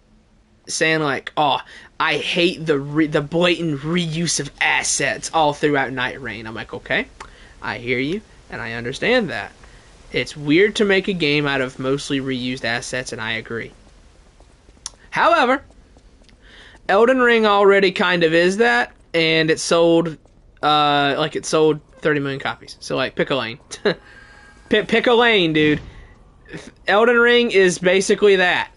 saying like, "Oh, I hate the blatant reuse of assets all throughout Night Rain." I'm like, okay, I hear you and I understand that. It's weird to make a game out of mostly reused assets, and I agree. However, Elden Ring already kind of is that, and it sold, it sold 30 million copies. So like, pick a lane. Pick a lane, dude. Elden Ring is basically that.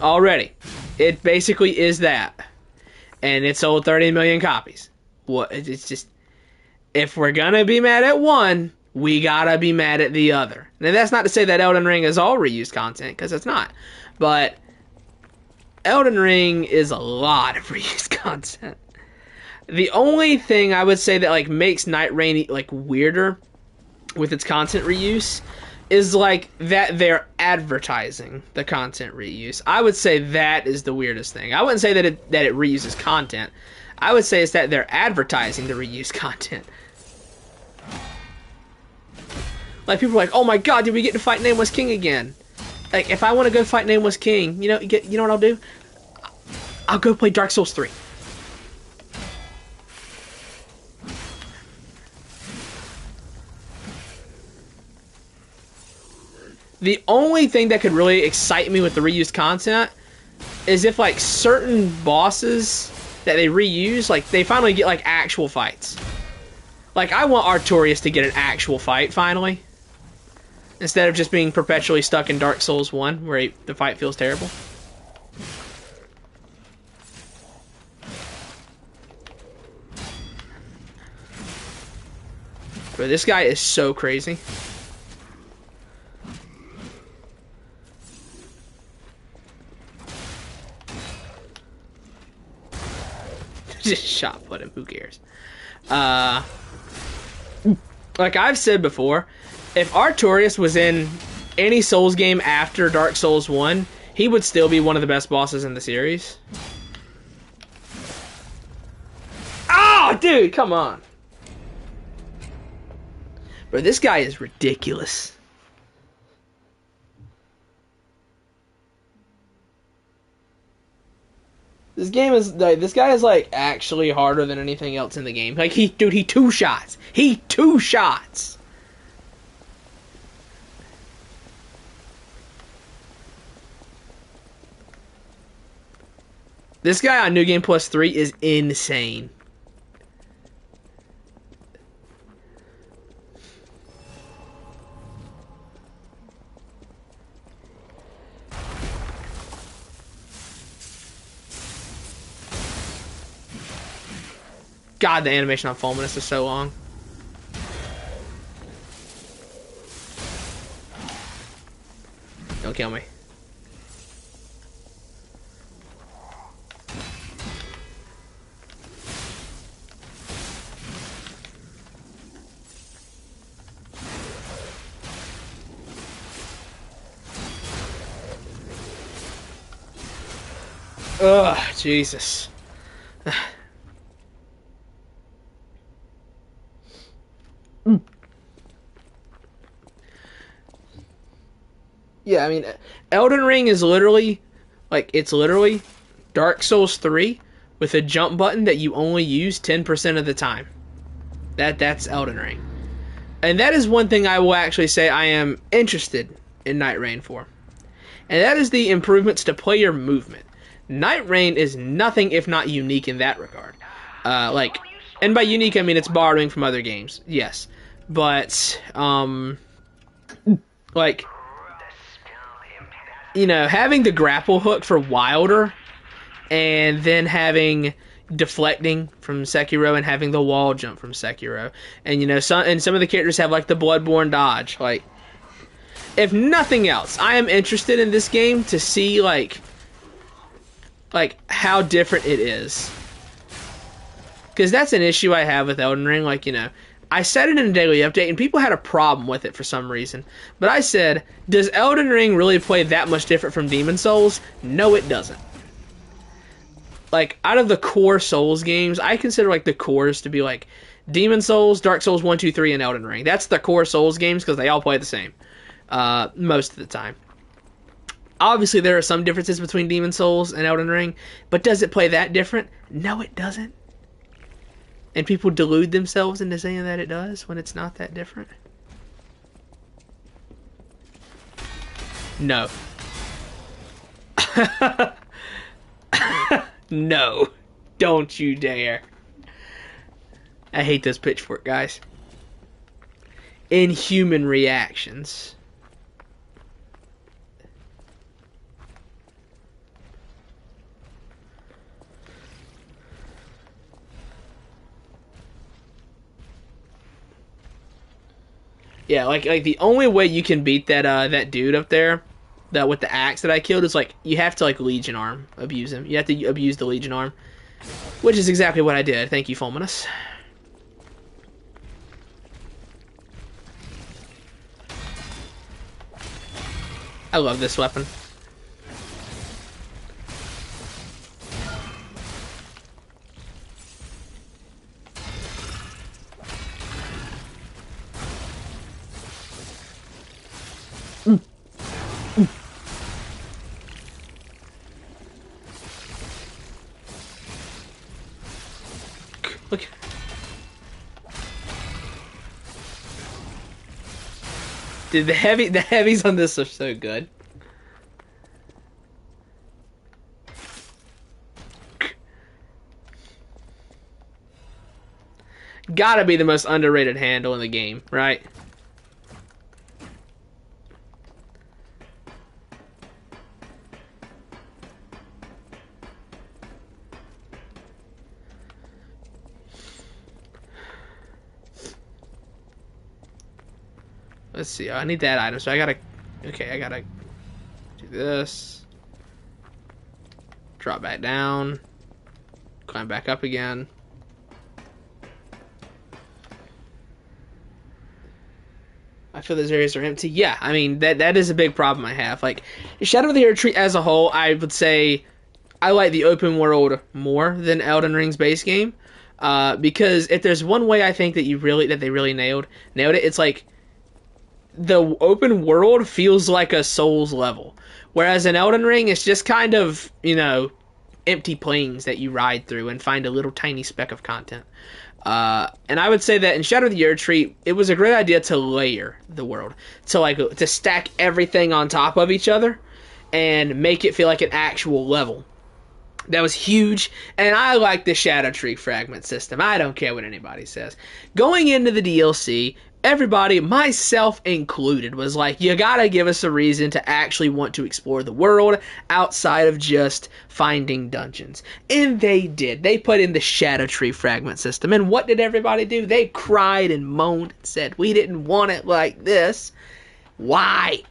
Already. It basically is that. And it sold 30 million copies. What? It's just, if we're gonna be mad at one, we gotta be mad at the other. Now that's not to say that Elden Ring is all reused content, because it's not. But Elden Ring is a lot of reused content. The only thing I would say that like makes Night Rain like weirder with its content reuse is like that they're advertising the content reuse. I would say that is the weirdest thing. I wouldn't say that it reuses content. I would say it's that they're advertising the reused content. Like people are like, "Oh my god, did we get to fight Nameless King again?" Like if I want to go fight Nameless King, you know what I'll do? I'll go play Dark Souls 3. The only thing that could really excite me with the reused content is if like certain bosses that they reuse, like they finally get like actual fights. Like I want Artorias to get an actual fight finally, instead of just being perpetually stuck in Dark Souls 1 where the fight feels terrible. But this guy is so crazy. Just shot put him, who cares? Like I've said before, if Artorias was in any Souls game after Dark Souls 1, he would still be one of the best bosses in the series. Oh, dude, come on. Bro, this guy is ridiculous. This game is like, this guy is like actually harder than anything else in the game. Like he two shots. He two shots. This guy on New Game Plus 3 is insane. God, the animation on Fulminus is so long. Don't kill me. Ugh, Jesus. Yeah, I mean, Elden Ring is literally, like, it's literally Dark Souls 3 with a jump button that you only use 10% of the time. That's Elden Ring. And that is one thing I will actually say I am interested in Night Rain for. And that is the improvements to player movement. Night Rain is nothing if not unique in that regard. And by unique I mean it's borrowing from other games, yes. But, like, you know, having the grapple hook for Wilder, and then having deflecting from Sekiro, and having the wall jump from Sekiro, and you know, some of the characters have like the Bloodborne dodge. Like, if nothing else, I am interested in this game to see like how different it is, because that's an issue I have with Elden Ring. Like, you know, I said it in a daily update, and people had a problem with it for some reason. But I said, does Elden Ring really play that much different from Demon Souls? No, it doesn't. Like, out of the core Souls games, I consider, like, the cores to be, like, Demon Souls, Dark Souls 1, 2, 3, and Elden Ring. That's the core Souls games, because they all play the same. Most of the time. Obviously, there are some differences between Demon Souls and Elden Ring, but does it play that different? No, it doesn't. And people delude themselves into saying that it does when it's not that different. No. No. Don't you dare. I hate those pitchfork guys. Inhuman reactions. Yeah, like the only way you can beat that dude up there, that with the axe that I killed, is like you have to like Legion Arm abuse him. You have to abuse the Legion Arm, which is exactly what I did. Thank you, Fulminus. I love this weapon. Look. Dude, the heavies on this are so good. Gotta be the most underrated handle in the game, right? Let's see. I need that item, so I gotta... Okay, I gotta do this. Drop back down. Climb back up again. I feel those areas are empty. Yeah, I mean, that is a big problem I have. Like, Shadow of the Retreat as a whole, I would say I like the open world more than Elden Ring's base game. Because if there's one way I think that they really nailed it, it's like the open world feels like a Souls level. Whereas in Elden Ring, it's just kind of, empty plains that you ride through and find a little tiny speck of content. And I would say that in Shadow of the Retreat, it was a great idea to layer the world. To stack everything on top of each other and make it feel like an actual level. That was huge, and I like the Shadow Tree fragment system. I don't care what anybody says. Going into the DLC, everybody, myself included, was like, you gotta give us a reason to actually want to explore the world outside of just finding dungeons. And they did. They put in the Shadow Tree fragment system. And what did everybody do? They cried and moaned and said, we didn't want it like this. Why?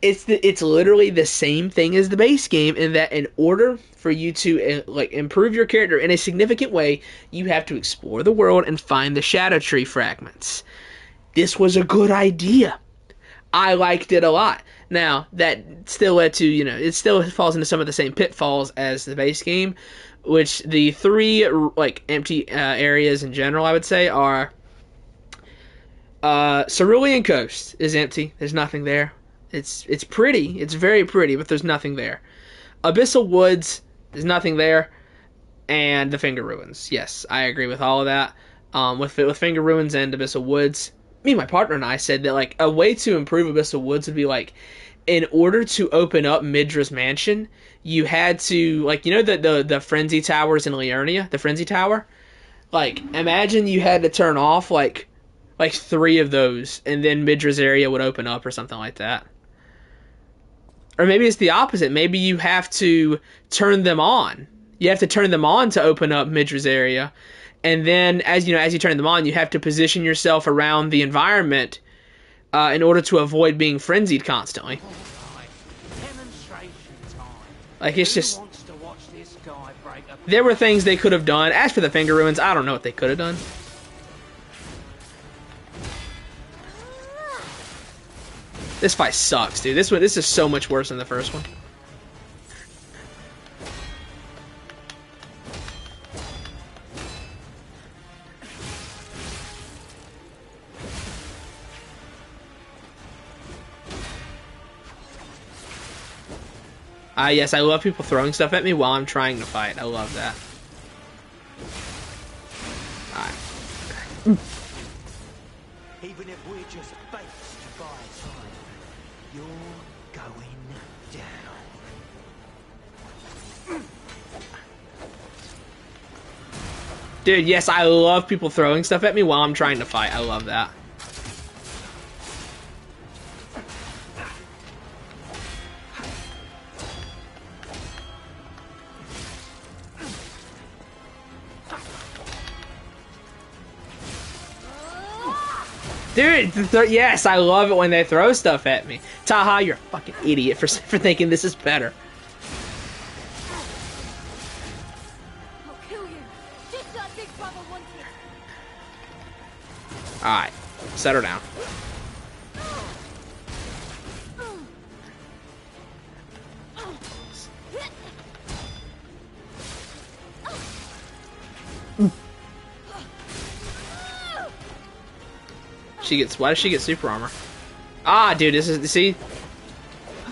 It's literally the same thing as the base game, in that in order for you to improve your character in a significant way, you have to explore the world and find the Shadow Tree fragments. This was a good idea. I liked it a lot. Now, that still led to, it still falls into some of the same pitfalls as the base game, which the three empty areas in general, I would say, are Cerulean Coast is empty. There's nothing there. It's pretty. It's very pretty, but there's nothing there. Abyssal Woods, there's nothing there. And the Finger Ruins. Yes, I agree with all of that. With Finger Ruins and Abyssal Woods, me and my partner and I said that a way to improve Abyssal Woods would be in order to open up Midra's mansion, you had to the Frenzy Towers in Liurnia, the Frenzy Tower. Imagine you had to turn off three of those, and then Midra's area would open up or something like that. Or maybe it's the opposite. Maybe you have to turn them on. You have to turn them on to open up Midra's area. And then as you turn them on, you have to position yourself around the environment in order to avoid being frenzied constantly. It's just... There were things they could have done. As for the Finger Ruins, I don't know what they could have done. This fight sucks, dude. This is so much worse than the first one. Yes, I love people throwing stuff at me while I'm trying to fight. I love that. Alright. Even if we're just base to buy time, you're going down. Dude, yes, I love people throwing stuff at me while I'm trying to fight. I love that. Dude, yes, I love it when they throw stuff at me. Taha, you're a fucking idiot for thinking this is better. I'll kill you. Just not Big Brother wants it. Alright, set her down. Why does she get super armor? Ah, dude, this is, see,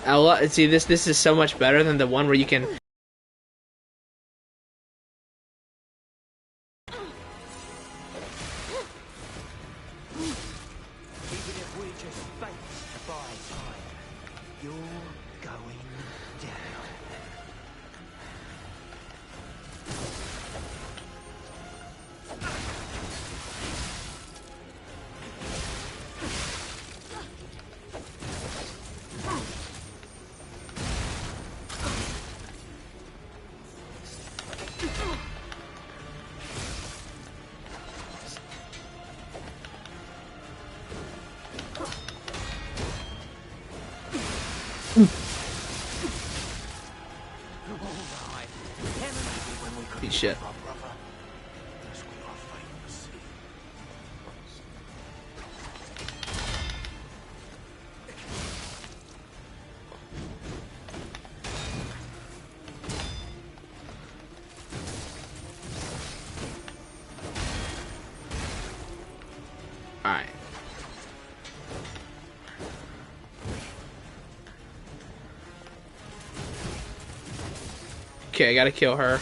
this is so much better than the one where you can. Even if we're just base to buy time, you're going down. Piece of shit. Alright. Okay, I gotta kill her.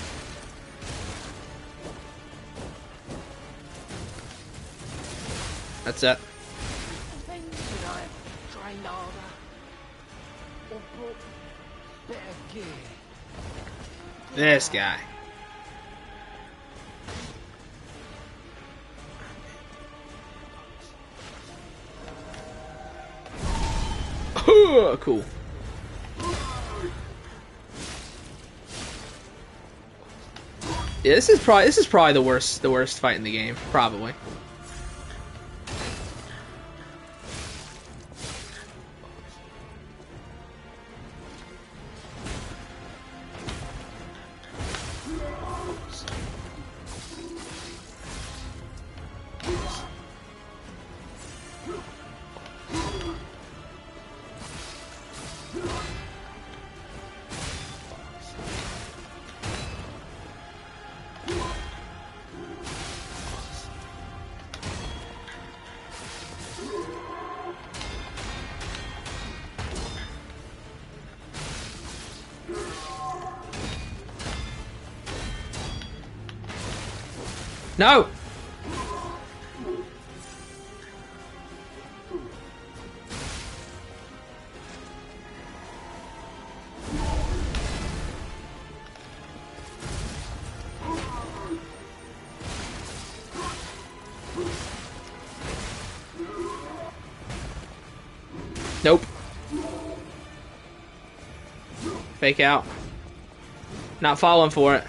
That's it. Then should I have trained harder? Or brought better gear? This guy. Cool. Yeah, this is probably the worst fight in the game, probably. No! Nope. Fake out. Not falling for it.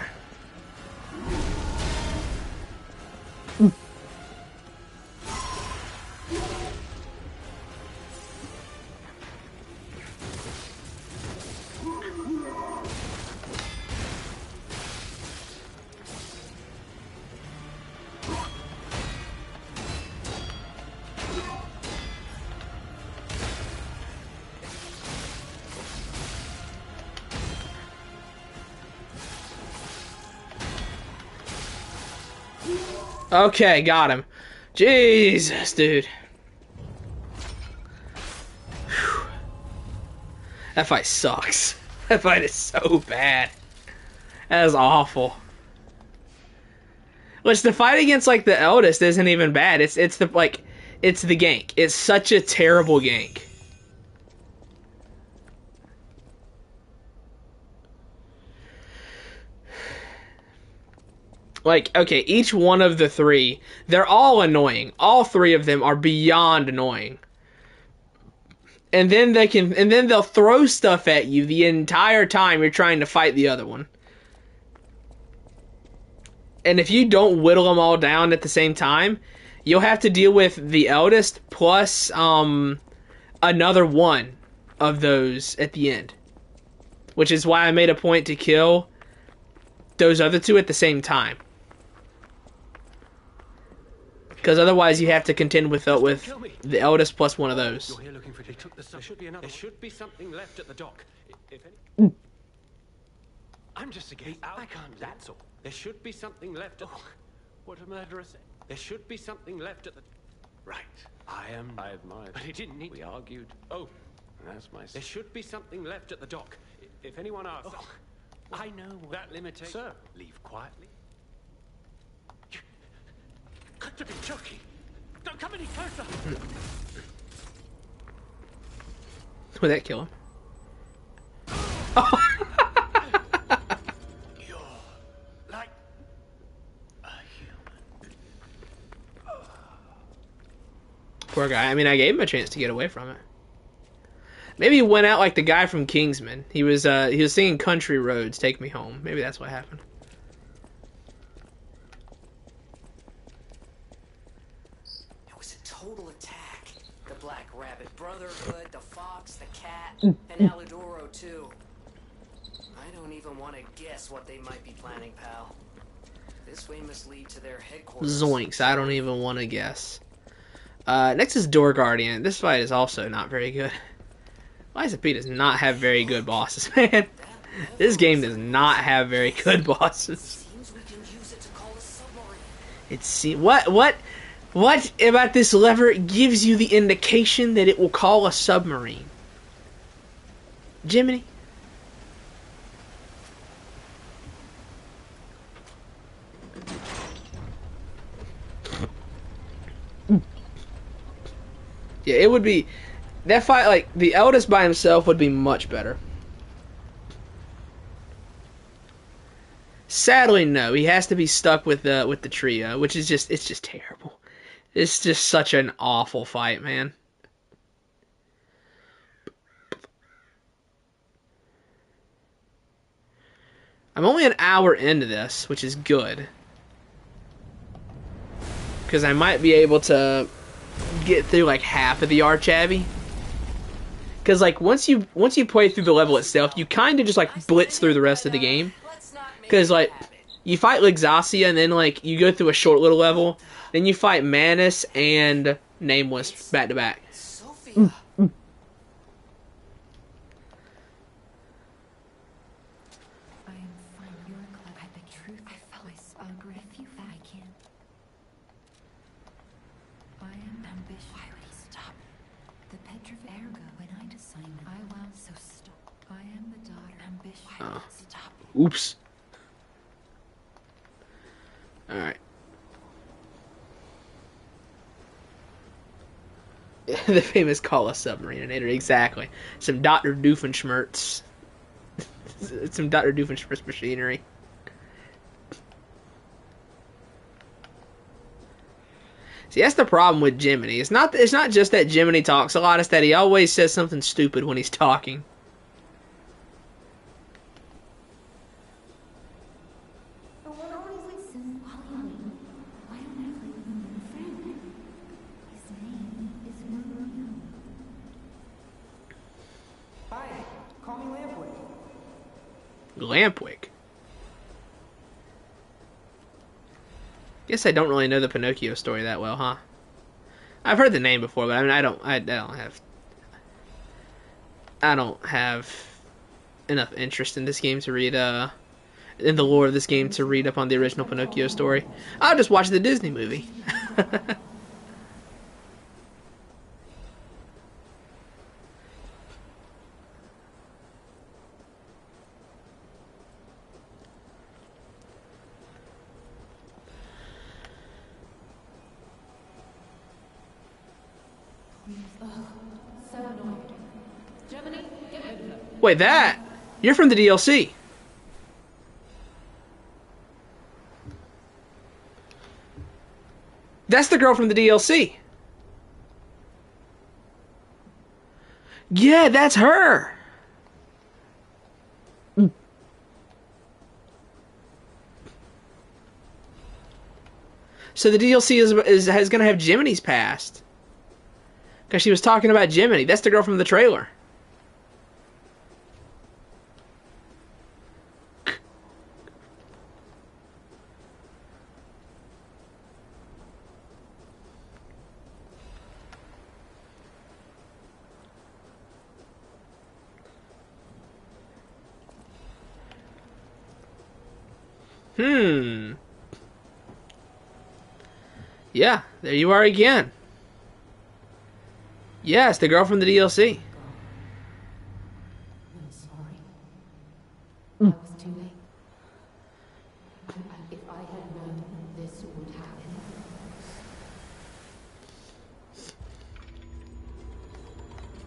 Okay, got him. Jesus, dude. Whew. That fight sucks. That fight is so bad. That is awful. Which the fight against like the eldest isn't even bad. It's the like it's the gank. It's such a terrible gank. Like, okay, each one of the three, they're all annoying. All three of them are beyond annoying. And then they'll throw stuff at you the entire time you're trying to fight the other one. And if you don't whittle them all down at the same time, you'll have to deal with the eldest plus another one of those at the end. Which is why I made a point to kill those other two at the same time. Because otherwise you have to contend with the eldest plus one of those. You're here looking for... They took the stuff. There should be another. There should be something left at the dock. If any... I'm just a guest. I can't. That's all. There should be something left at... what a murderous... There should be something left at the... Right. I admired. But he didn't need... We argued. Oh, that's my... There should be something left at the dock. If anyone asks... Oh, I know that limitation... Sir, leave quietly. Got to be joking. Don't come any closer. Would that kill him? You're like a human. Poor guy. I mean, I gave him a chance to get away from it. Maybe he went out like the guy from Kingsman. He was singing "Country Roads, Take Me Home." Maybe that's what happened. Total attack. The Black Rabbit Brotherhood, the Fox, the Cat, and Alidoro too. I don't even want to guess what they might be planning, pal. This way must lead to their headquarters. Zoinks, I don't even want to guess. Next is Door Guardian. This fight is also not very good. Liza P does not have very good bosses, man. This game does not have very good bosses. Seems we can use it to call a submarine. What about this lever gives you the indication that it will call a submarine? Jiminy? Yeah, it would be... That fight, like, the eldest by himself would be much better. Sadly, no. He has to be stuck with the trio, which is just... It's just terrible. It's just such an awful fight, man. I'm only an hour into this, which is good. Because I might be able to get through like half of the Arch Abbey. Because like once you play through the level itself, you kind of just like blitz through the rest of the game. Because like you fight Lexasia and then like you go through a short little level. Then you fight Manus and Nameless back to back. Sophia. I am fine. You're clever. The truth. I felt my agree if you I can. I am ambitious. Why would he stop? The petrified ergo. When I decide, I will so stop. I am the daughter. Ambitious. Why would he stop? Oops. Alright. The famous call a submarinator, exactly. Some Dr. Doofenshmirtz. Some Dr. Doofenshmirtz machinery. See, that's the problem with Jiminy. It's not just that Jiminy talks a lot, it's that he always says something stupid when he's talking. Lampwick. Guess I don't really know the Pinocchio story that well, huh? I've heard the name before, but I mean, I don't have enough interest in this game to read in the lore of this game to read up on the original Pinocchio story. I'll just watch the Disney movie. So annoying. Germany, get over. Wait, that? You're from the DLC. That's the girl from the DLC. Yeah, that's her. So the DLC is going to have Jiminy's past. Because she was talking about Jiminy. That's the girl from the trailer. Yeah, there you are again. Yes, the girl from the DLC. I'm sorry. I was too late. If I had known this would happen.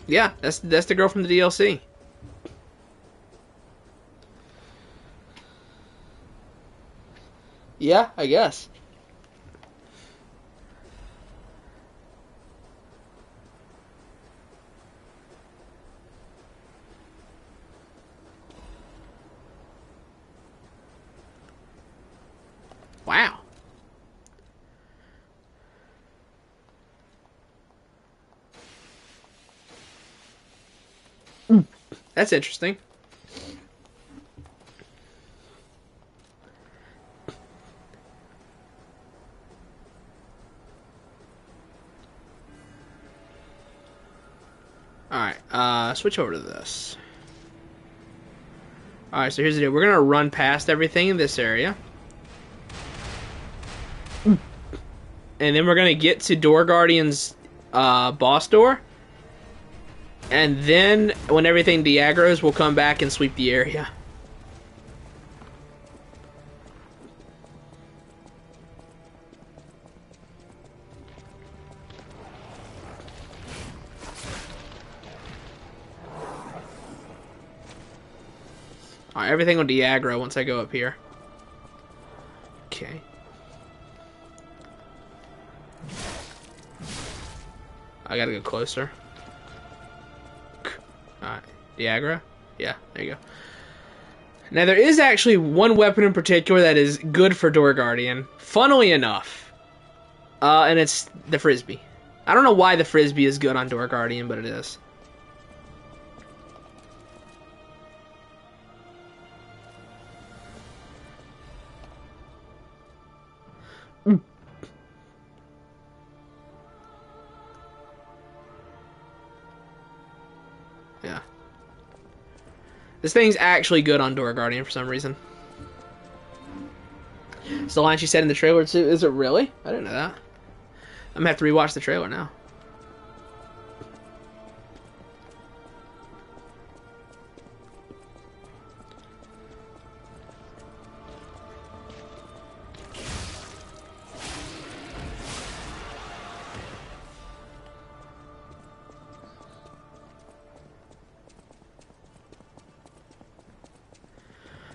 Yeah, that's the girl from the DLC. Yeah, I guess. Wow. That's interesting. Alright, switch over to this. Alright, so here's the deal. We're gonna run past everything in this area. And then we're gonna get to Door Guardian's boss door. And then, when everything de-aggroes, we'll come back and sweep the area. Alright, everything will de-aggro once I go up here. Okay. I gotta go closer. Alright, de-aggro? Yeah, there you go. Now, there is actually one weapon in particular that is good for Door Guardian, funnily enough. And it's the Frisbee. I don't know why the Frisbee is good on Door Guardian, but it is. Yeah. This thing's actually good on Door Guardian for some reason. It's the line she said in the trailer too. Is it really? I didn't know that. I'm gonna have to rewatch the trailer now.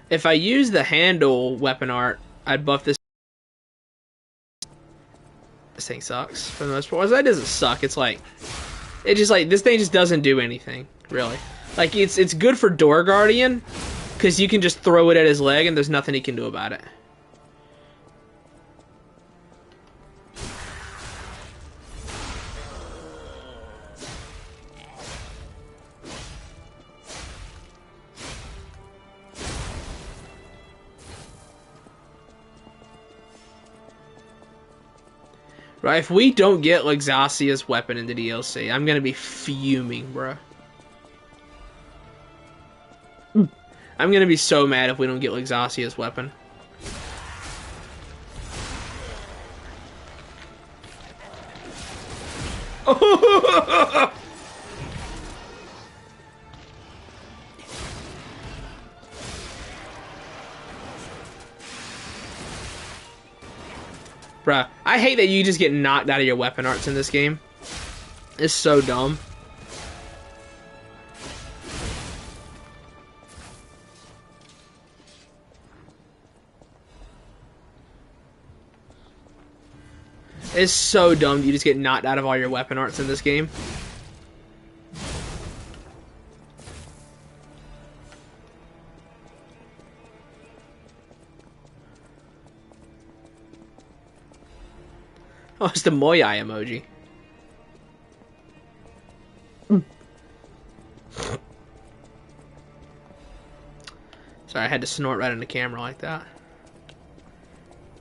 If I use the handle weapon art, I'd buff this. This thing sucks for the most part. Well, that doesn't suck. It's like, it just like, this thing just doesn't do anything really. Like it's good for Door Guardian because you can just throw it at his leg and there's nothing he can do about it. Right, if we don't get Luxasia's weapon in the DLC, I'm gonna be fuming, bro. I'm gonna be so mad if we don't get Luxasia's weapon. Bruh, I hate that you just get knocked out of your weapon arts in this game. It's so dumb. It's so dumb you just get knocked out of all your weapon arts in this game. Oh, it's the Moyai emoji. Sorry, I had to snort right in the camera like that.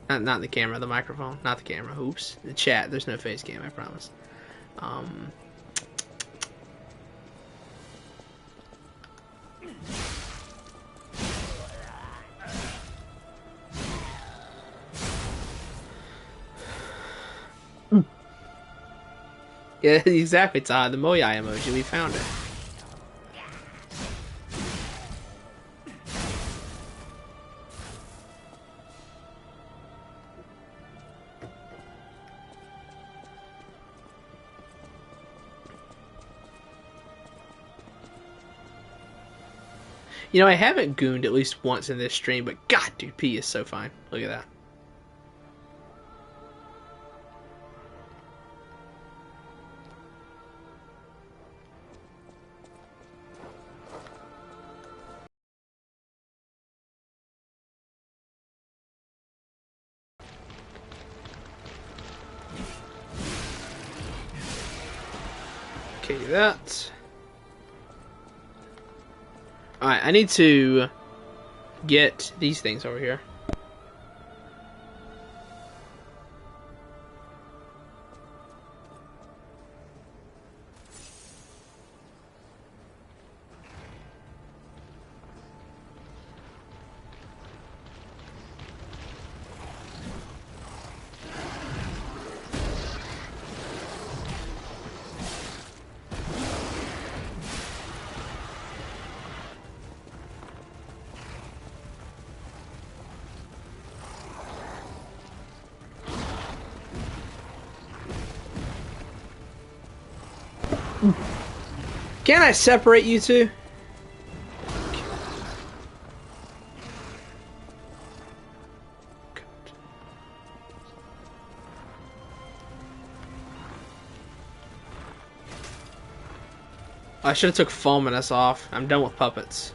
Not the camera, the microphone. Not the camera. Oops. The chat. There's no face cam, I promise. Yeah, exactly, Todd. The Moyai emoji. We found it. You know, I haven't gooned at least once in this stream, but God, dude, P is so fine. Look at that. Okay, that. Alright, I need to get these things over here. Can I separate you two? I should have took Fulminus off. I'm done with puppets.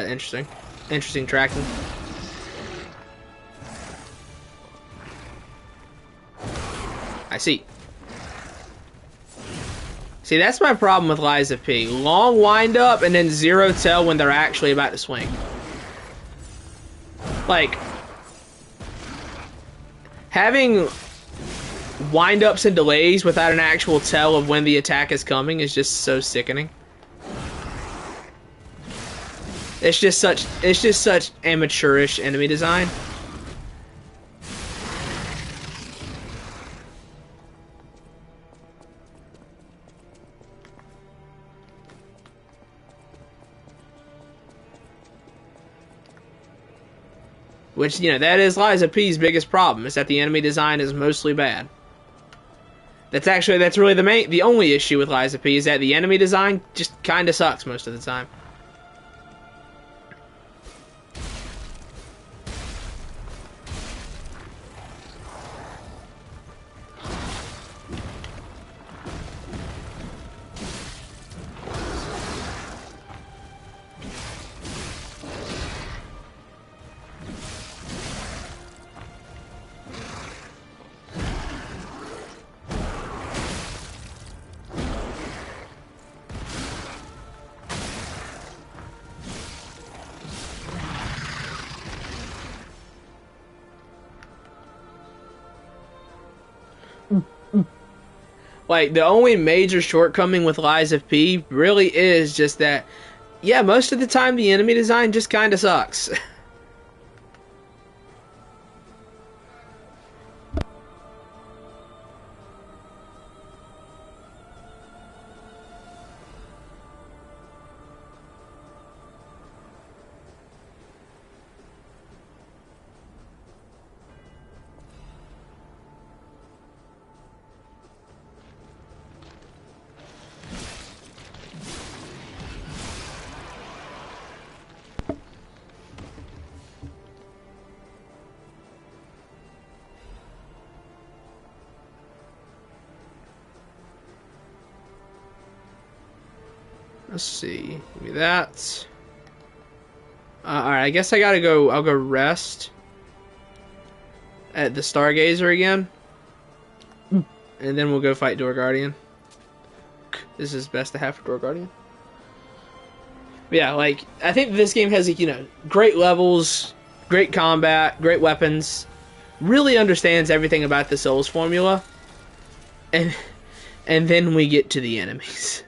Interesting. Interesting tracking. I see. See, that's my problem with Liza P. Long wind up and then zero tell when they're actually about to swing. Like, having wind ups and delays without an actual tell of when the attack is coming is just so sickening. It's just such amateurish enemy design. Which, you know, that is Liza P's biggest problem, is that the enemy design is mostly bad. That's really the only issue with Liza P, is that the enemy design just kinda sucks most of the time. Like, the only major shortcoming with Liza P really is just that, yeah, most of the time the enemy design just kinda sucks. Let's see. Give me that. Alright, I guess I gotta go. I'll go rest at the Stargazer again. And then we'll go fight Door Guardian. This is best to have for Door Guardian. But yeah, like, I think this game has, you know, great levels, great combat, great weapons. Really understands everything about the Souls formula. And then we get to the enemies.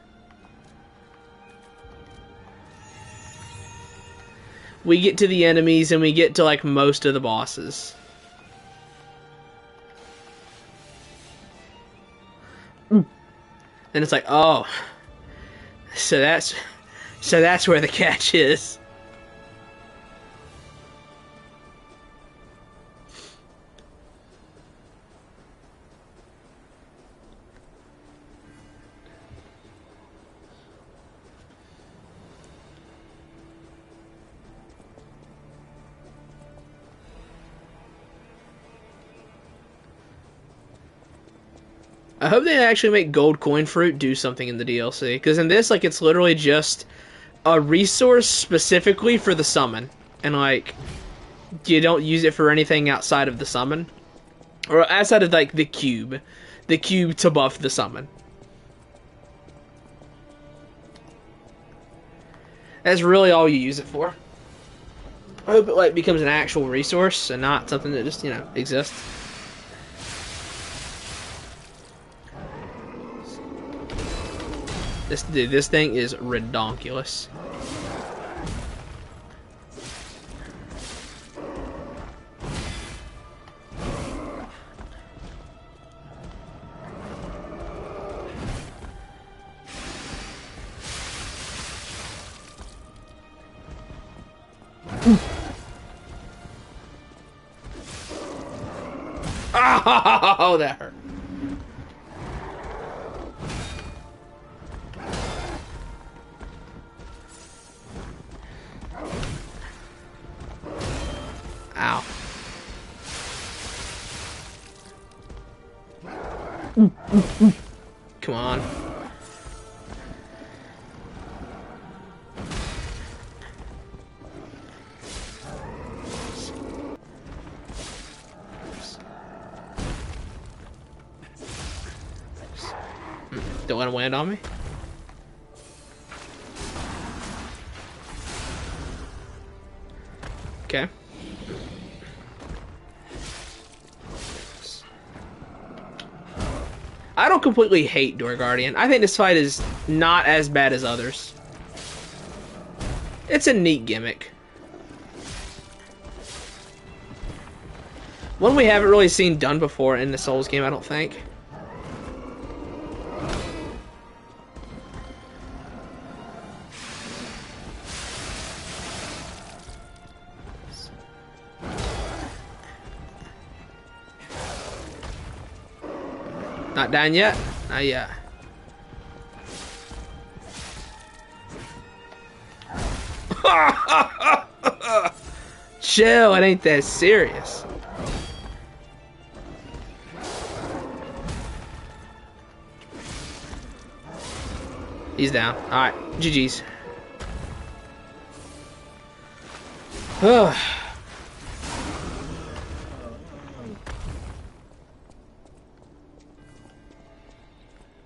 We get to the enemies and we get to, like, most of the bosses. And it's like, oh, so that's where the catch is. I hope they actually make gold coin fruit do something in the DLC, because in this, like, it's literally just a resource specifically for the summon, and like, you don't use it for anything outside of the summon, or outside of like the cube to buff the summon. That's really all you use it for. I hope it like becomes an actual resource and not something that just, you know, exists. This thing is redonkulous. Oh, that hurt. Ow. Come on. Don't let him land on me. Okay. I don't completely hate Door Guardian. I think this fight is not as bad as others. It's a neat gimmick. One we haven't really seen done before in the Souls game, I don't think. Not done yet? Not yet. Chill, it ain't that serious. He's down. Alright, GG's.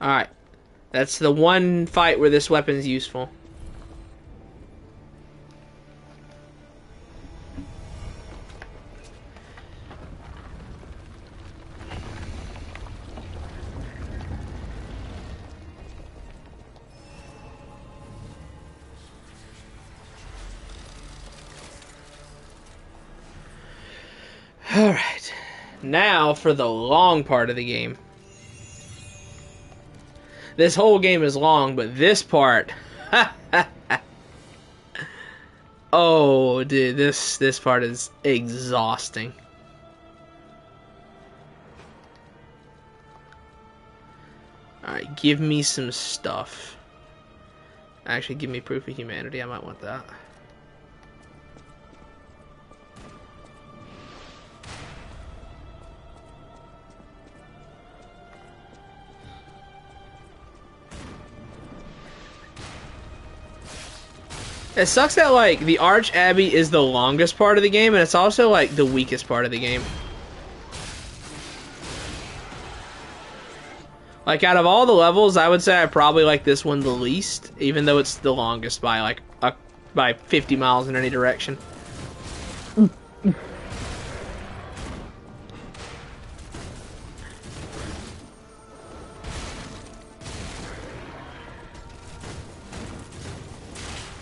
Alright. That's the one fight where this weapon is useful. Alright. Now for the long part of the game. This whole game is long, but this part... oh, dude, this part is exhausting. Alright, give me some stuff. Actually, give me proof of humanity. I might want that. It sucks that, like, the Arch Abbey is the longest part of the game, and it's also, like, the weakest part of the game. Like, out of all the levels, I would say I probably like this one the least, even though it's the longest by, like, by 50 miles in any direction.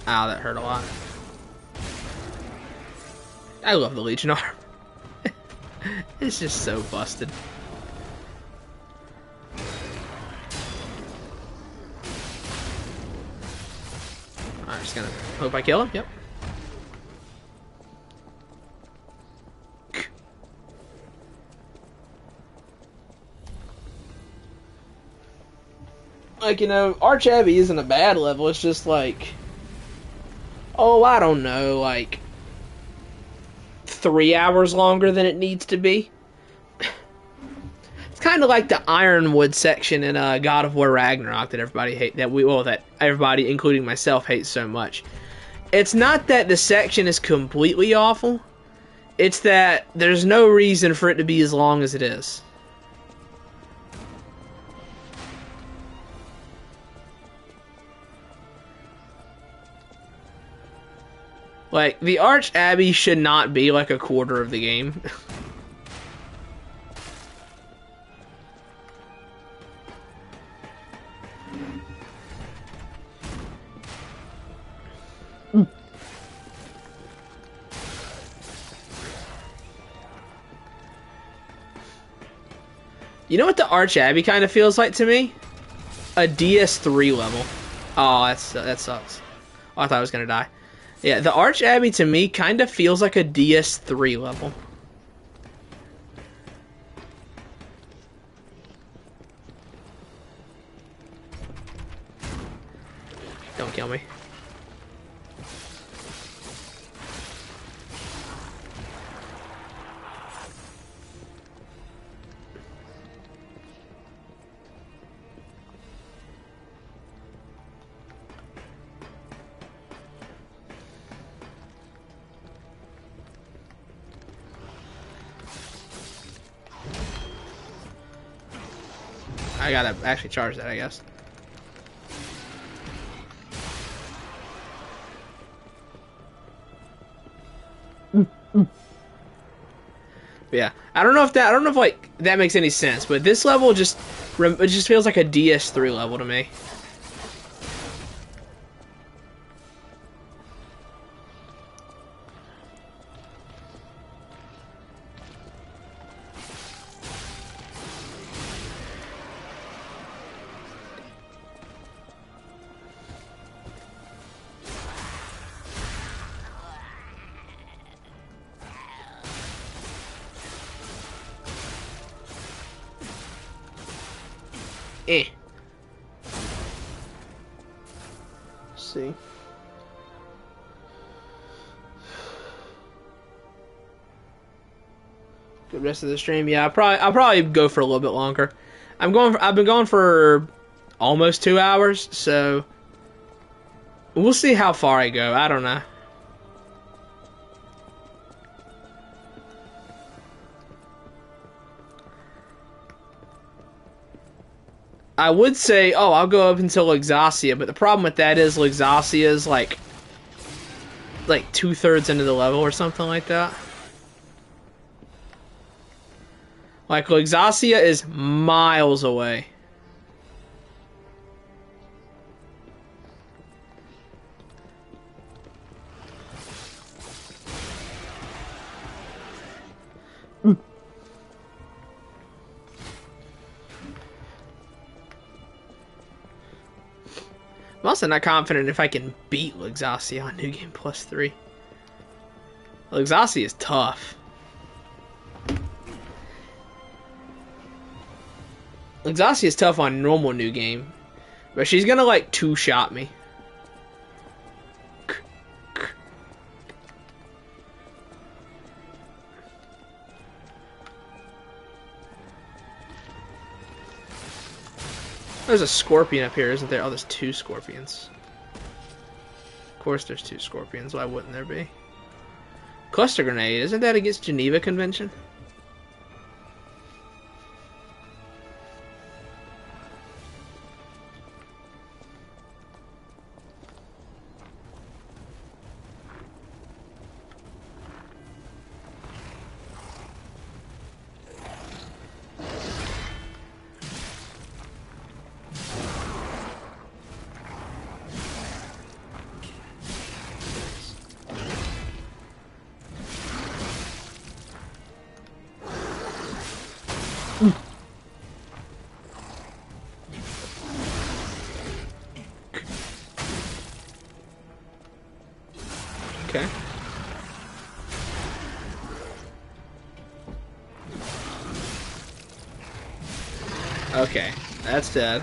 Ow, that hurt a lot. I love the Legion arm. It's just so busted. I'm just gonna hope I kill him. Yep. Like, you know, Arch Abbey isn't a bad level. It's just like, oh, I don't know, like 3 hours longer than it needs to be. It's kind of like the Ironwood section in God of War Ragnarok that everybody that everybody, including myself, hates so much. It's not that the section is completely awful. It's that there's no reason for it to be as long as it is. Like, the Arch Abbey should not be like a quarter of the game. You know what the Arch Abbey kind of feels like to me? A DS3 level. Oh, that sucks. Oh, I thought I was gonna die. Yeah, the Arch Abbey to me kind of feels like a DS3 level. Don't kill me. I gotta actually charge that, I guess. But yeah, I don't know if like that makes any sense, but this level it just feels like a DS3 level to me. Eh. See. Good rest of the stream. Yeah, I'll probably go for a little bit longer. I've been going for almost 2 hours, so we'll see how far I go. I don't know. I would say, oh, I'll go up until Luxasia, but the problem with that is Luxasia is like 2/3 into the level or something like that. Like, Luxasia is miles away. I'm also not confident if I can beat Luxasia on New Game Plus 3. Luxasia is tough. Luxasia is tough on normal New Game, but she's gonna like two-shot me. There's a scorpion up here, isn't there? Oh, there's 2 scorpions. course there's 2 scorpions. Why wouldn't there be? Cluster grenade. Isn't that against Geneva Convention? Okay. Okay, that's dead.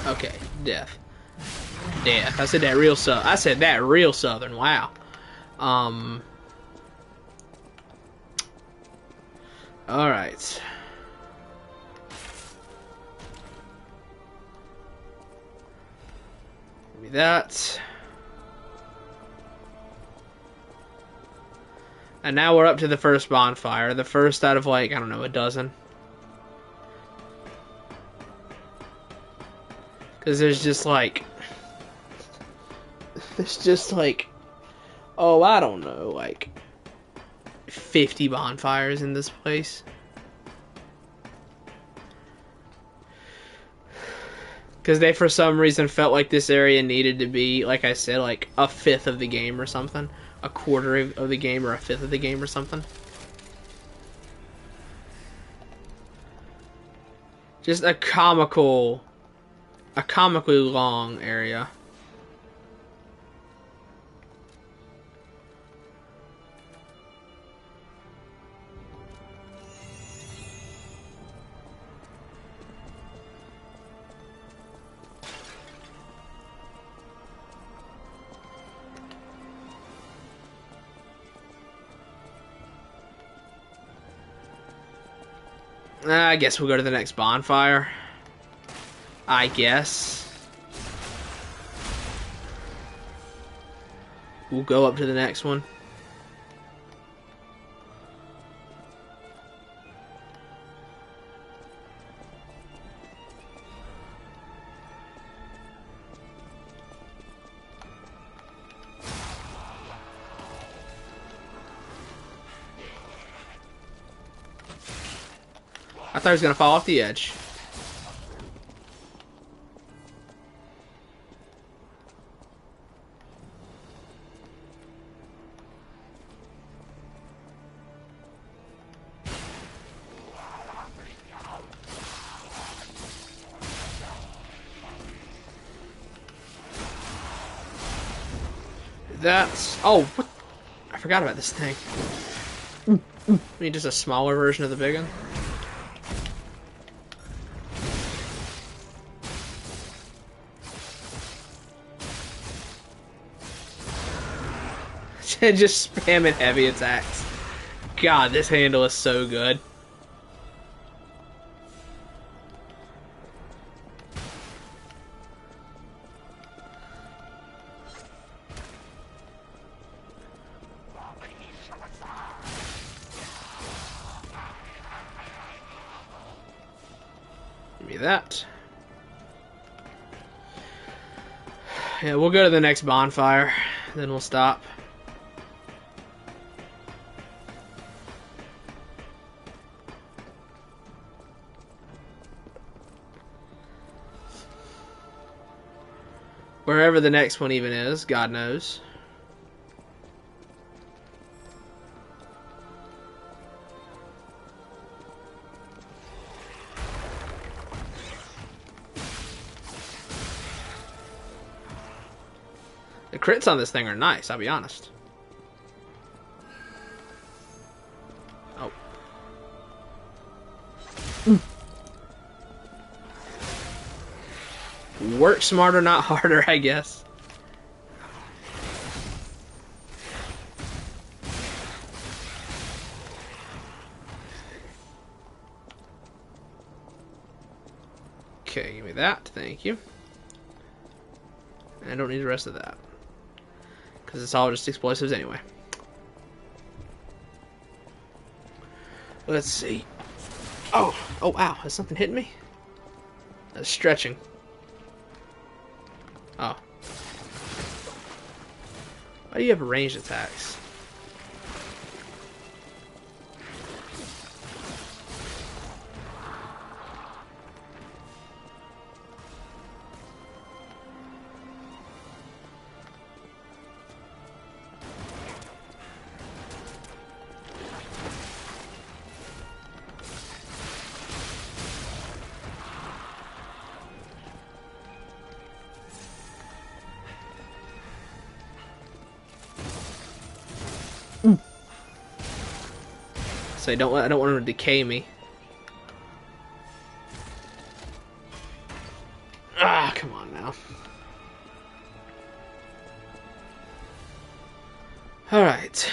Okay, death. Death. I said that real southern. Wow. Alright. Give me that. And now we're up to the first bonfire. The first out of, like, I don't know, a dozen. Because there's just like, oh, I don't know, like 50 bonfires in this place. Because they, for some reason, felt like this area needed to be, like I said, like a fifth of the game or something. A quarter of the game or a fifth of the game or something. Just a comically long area. I guess we'll go to the next bonfire. I guess. We'll go up to the next one. I thought he was going to fall off the edge. That's... Oh, what? I forgot about this thing. I mean, just a smaller version of the big one. Just spamming heavy attacks. God, this handle is so good. Give me that. Yeah, we'll go to the next bonfire, then we'll stop. Wherever the next one even is, God knows. The crits on this thing are nice, I'll be honest. Oh. Work smarter, not harder, I guess. Okay, give me that. Thank you. And I don't need the rest of that. Because it's all just explosives anyway. Let's see. Oh, ow. Is something hitting me? That's stretching. Oh. Why do you have ranged attacks? So I don't want him to decay me. Ah, come on now. All right.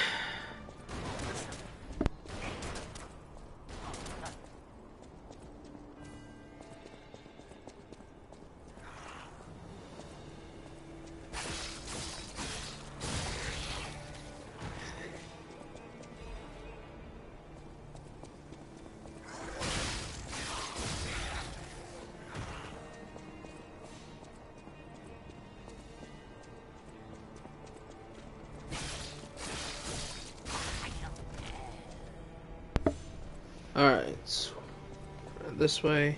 Alright, this way.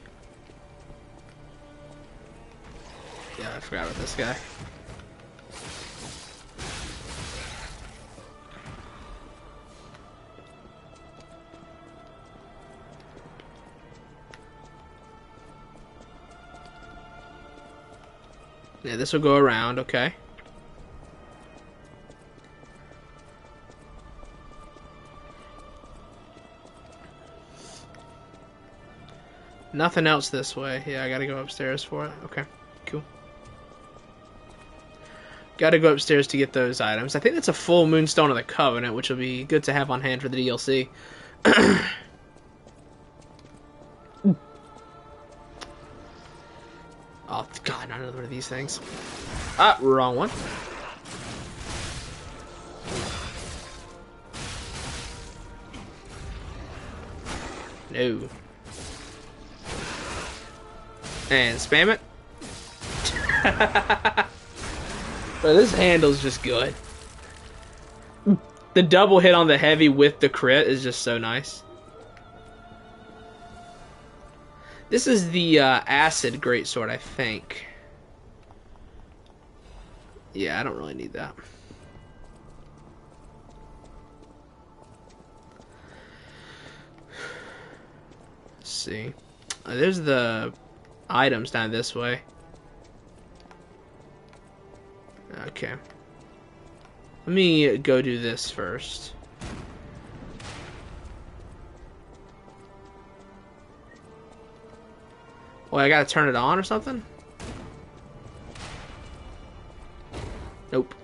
Yeah, I forgot about this guy. Yeah, this will go around, okay. Nothing else this way. Yeah, I gotta go upstairs for it. Okay, cool. Gotta go upstairs to get those items. I think that's a full Moonstone of the Covenant, which will be good to have on hand for the DLC. Oh, God, not another one of these things. Ah, wrong one. No. And spam it. But this handle's just good. The double hit on the heavy with the crit is just so nice. This is the acid greatsword, I think. Yeah, I don't really need that. Let's see. There's the items down this way. Okay. Let me go do this first. Well, I gotta turn it on or something? Nope.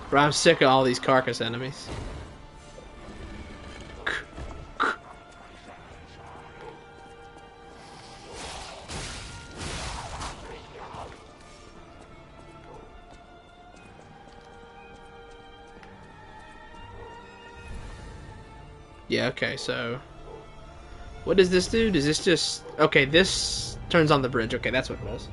Bro, I'm sick of all these carcass enemies. Yeah, okay, so what does this do? Does this just... Okay, this turns on the bridge. Okay, that's what it was.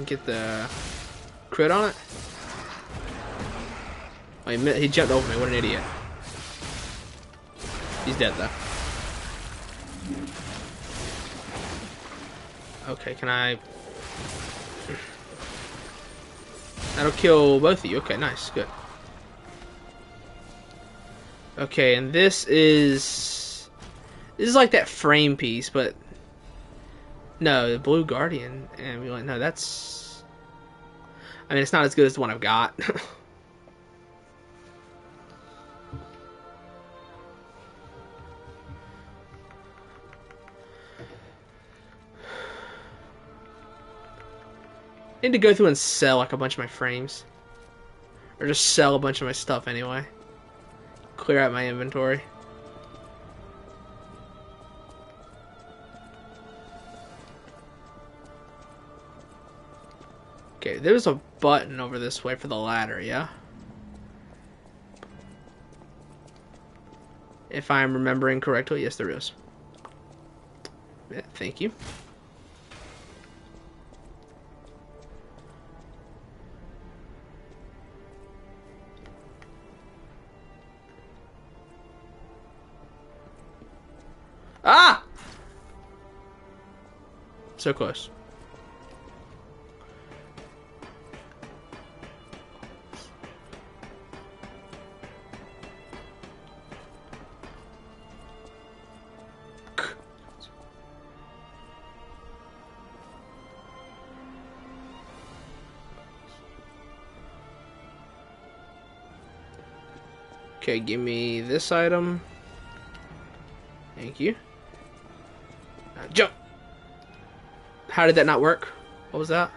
get the crit on it. Oh, he jumped over me. What an idiot. He's dead, though. Okay, can I... That'll kill both of you. Okay, nice. Good. Okay, and this is like that frame piece, but... No, the Blue Guardian amulet. No, that's... I mean, it's not as good as the one I've got. I need to go through and sell like a bunch of my frames. Or just sell a bunch of my stuff anyway. Clear out my inventory. Okay, there's a button over this way for the ladder, yeah? If I'm remembering correctly, yes there is. Yeah, thank you. Ah! So close. Okay, give me this item. Thank you. Now jump! How did that not work? What was that?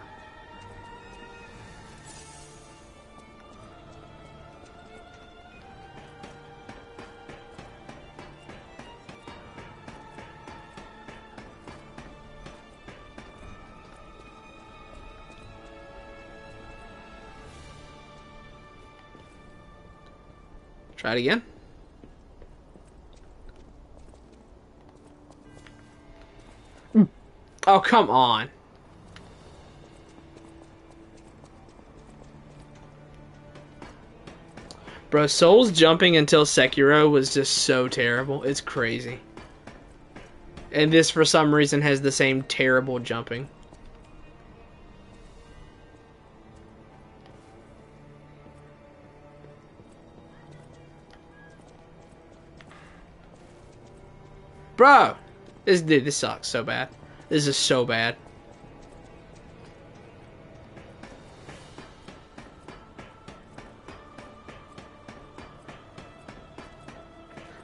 Try it again. Oh, come on. Bro, Soul's jumping until Sekiro was just so terrible. It's crazy. And this, for some reason, has the same terrible jumping. Bro! This sucks so bad. This is so bad.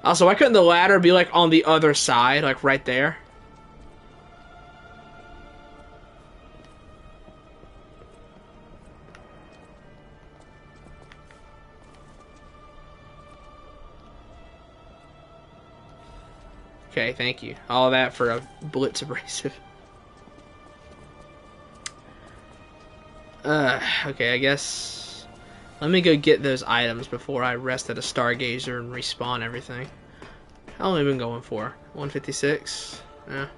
Also, why couldn't the ladder be like on the other side, like right there? Okay, thank you. All that for a blitz abrasive. Okay, I guess... Let me go get those items before I rest at a Stargazer and respawn everything. How long have we been going for? 156? Yeah.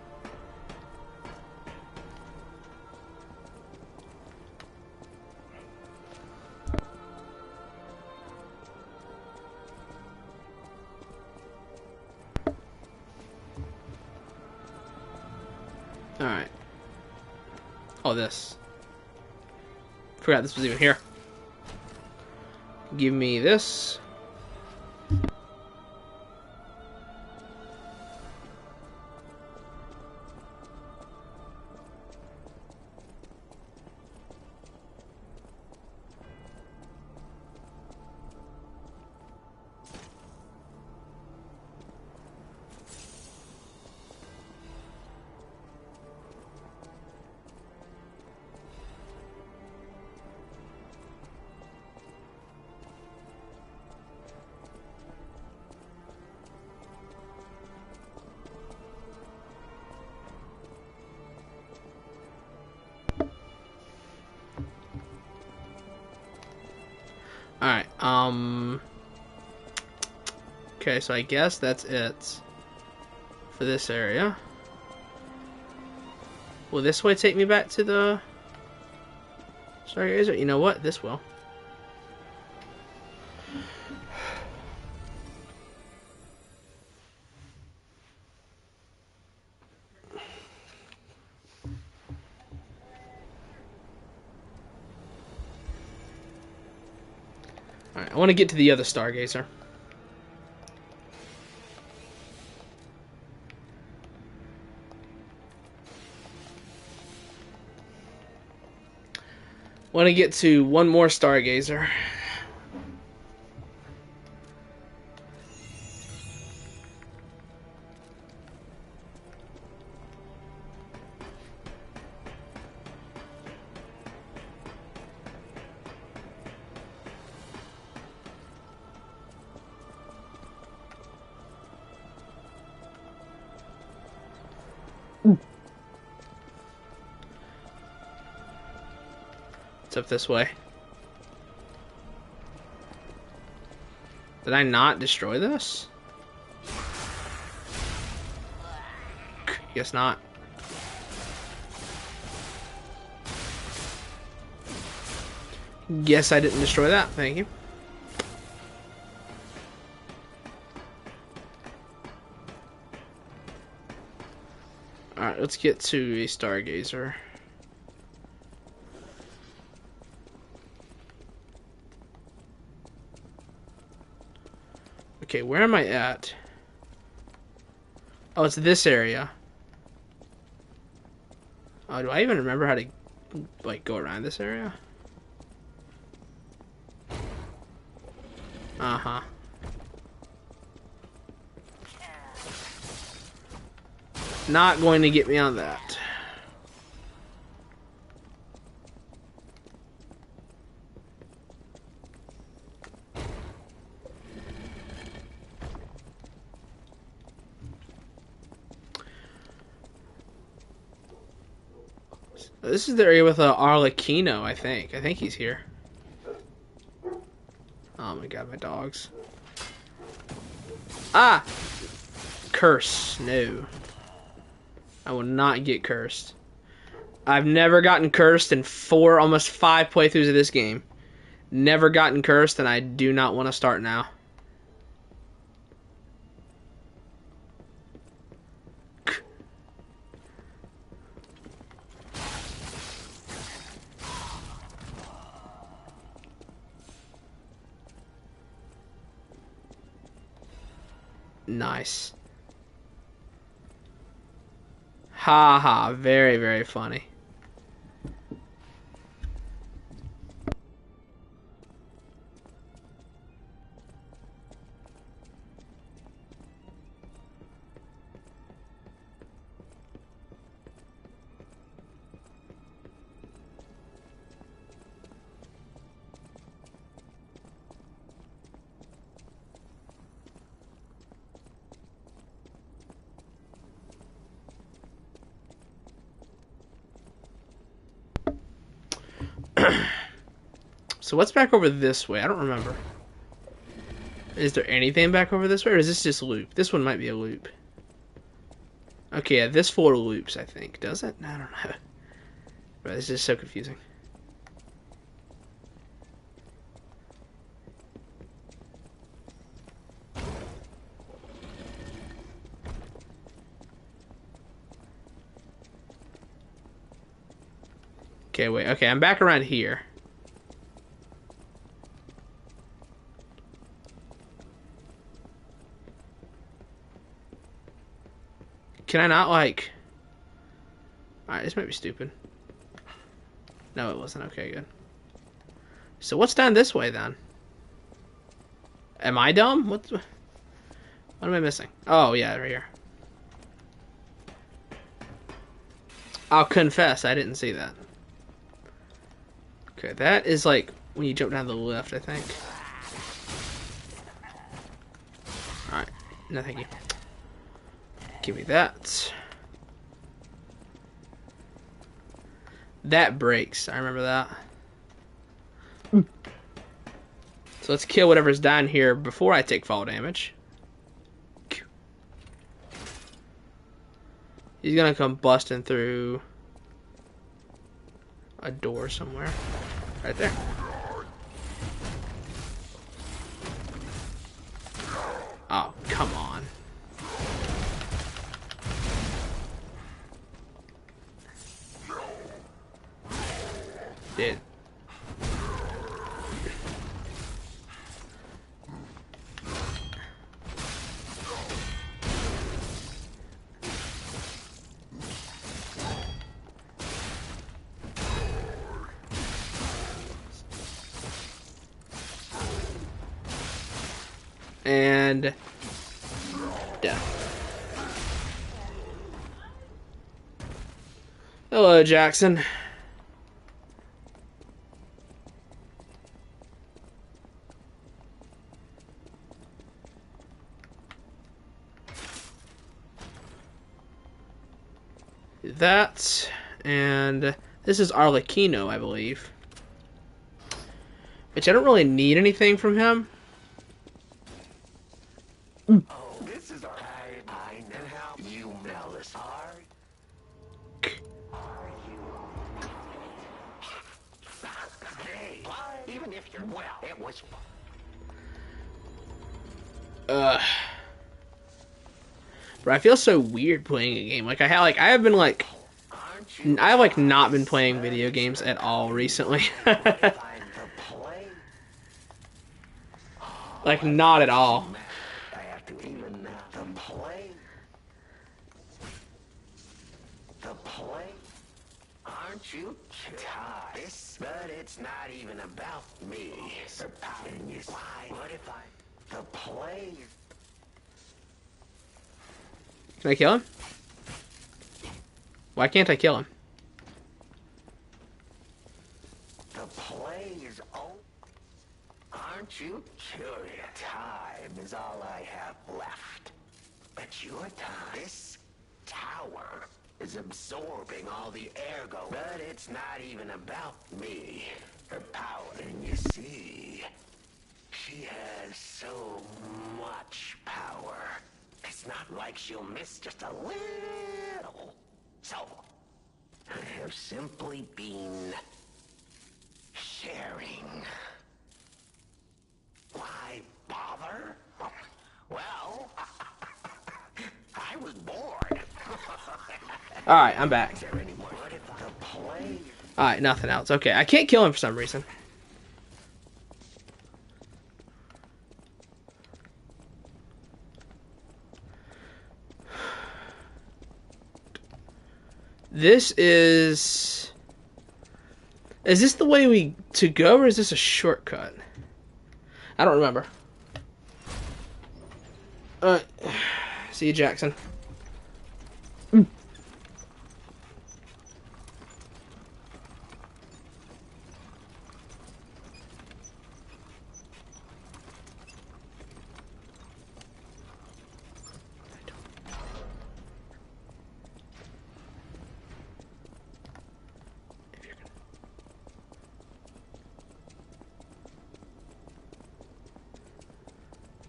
Alright. Oh, this. Forgot this was even here. Give me this. Alright, okay, so I guess that's it for this area. Will this way take me back to the... Stargazer, you know what? This will. Alright, I want to get to the other Stargazer. Want to get to one more Stargazer. It's up this way. Did I not destroy this? Guess not. Guess I didn't destroy that. Thank you. Alright, let's get to a Stargazer. Okay, where am I at? Oh, it's this area. Oh, do I even remember how to, like, go around this area? Uh-huh. Not going to get me on that. This is the area with Arlecchino, I think. I think he's here. Oh my god, my dogs. Ah! Curse. No. I will not get cursed. I've never gotten cursed in almost 5 playthroughs of this game. Never gotten cursed, and I do not want to start now. Nice. Ha ha, very, very funny. So what's back over this way? I don't remember. Is there anything back over this way, or is this just loop? This one might be a loop. Okay, yeah, this floor loops, I think. Does it? I don't know. Bro, this is so confusing. Okay, wait. Okay, I'm back around here. Can I not, like... Alright, this might be stupid. No, it wasn't. Okay, good. So what's down this way, then? Am I dumb? What am I missing? Oh, yeah, right here. I'll confess, I didn't see that. Okay, that is, like, when you jump down the left, I think. Alright. No, thank you. Give me that. That breaks. I remember that. So let's kill whatever's down here before I take fall damage. He's gonna come busting through a door somewhere. Right there. Oh, come on. Dude. And death. Hello, Jackson. That, and this is Arlecchino, I believe. Which I don't really need anything from him. Oh, this is our I know how you Melis are. Are you? Hey, even if you're well, it was fun. But I feel so weird playing a game. Like I have been like, I've like not been playing video games at all recently. Like not at all. I have to even the play. The play. Aren't you tired? But it's not even about me. Why? What if I? The play. Can I kill him? Why can't I kill him? The play is over. Aren't you curious? Time is all I have left. But your time, this tower is absorbing all the ergo. But it's not even about me. Her power. And you see, she has so much power. It's not like she'll miss just a little. So, I have simply been sharing. Why bother? Well, I was bored. Alright, I'm back. Is there any more to play? Alright, nothing else. Okay, I can't kill him for some reason. This is... Is this the way to go, or is this a shortcut? I don't remember. See you, Jackson.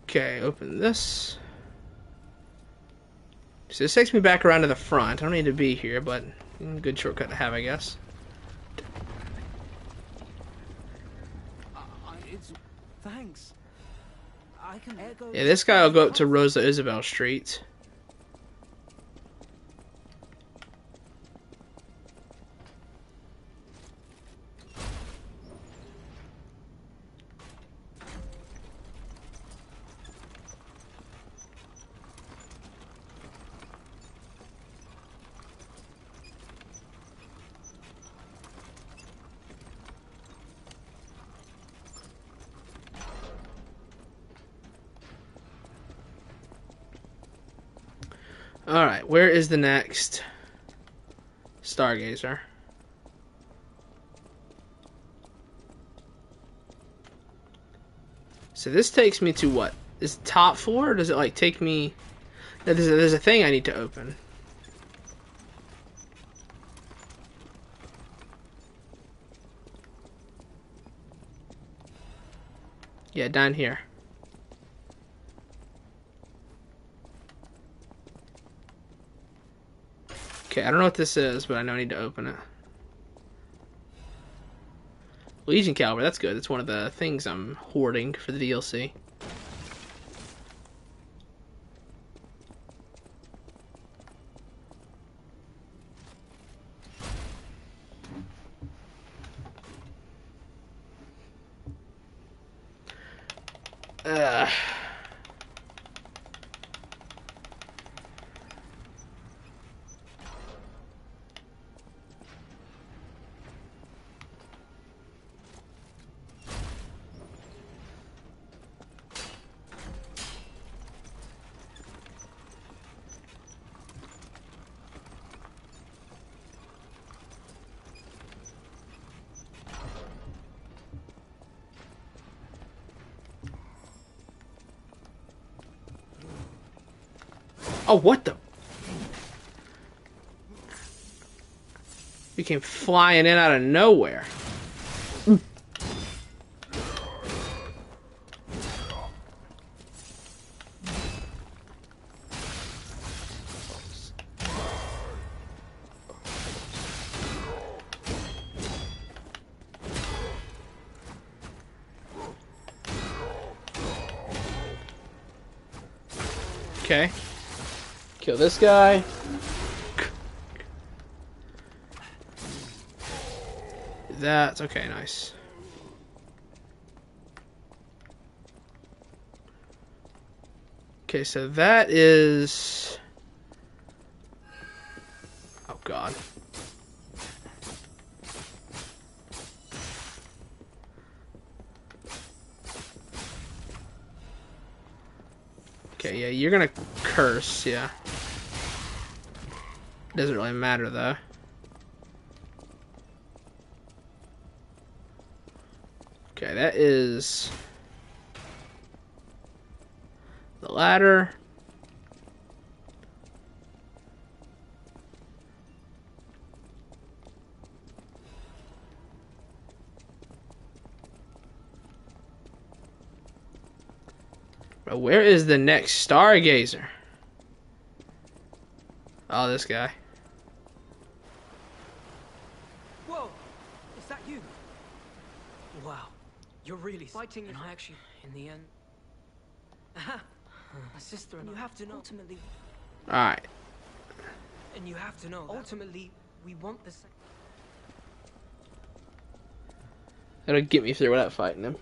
Okay, open this. So this takes me back around to the front. I don't need to be here, but good shortcut to have, I guess. Thanks. I can echo. Yeah, this guy will go up to Rosa Isabel Street. Alright, where is the next Stargazer? So this takes me to what? Is it top floor, or does it like take me... No, there's a thing I need to open. Yeah, down here. Okay, I don't know what this is, but I know I need to open it. Legion caliber, that's good. That's one of the things I'm hoarding for the DLC. Ugh. Oh, what the? You came flying in out of nowhere. Okay. Kill this guy. That's okay, nice. Okay, so that is... Oh, God. Okay, yeah, you're gonna curse, yeah. Doesn't really matter, though. Okay, that is... the ladder. But where is the next stargazer? Oh, this guy. Whoa! Is that you? Wow. You're really fighting and I actually, in the end... Aha! My sister and you have to know, ultimately... Alright. And you have to know, ultimately, we want the same... That'll get me through without fighting him.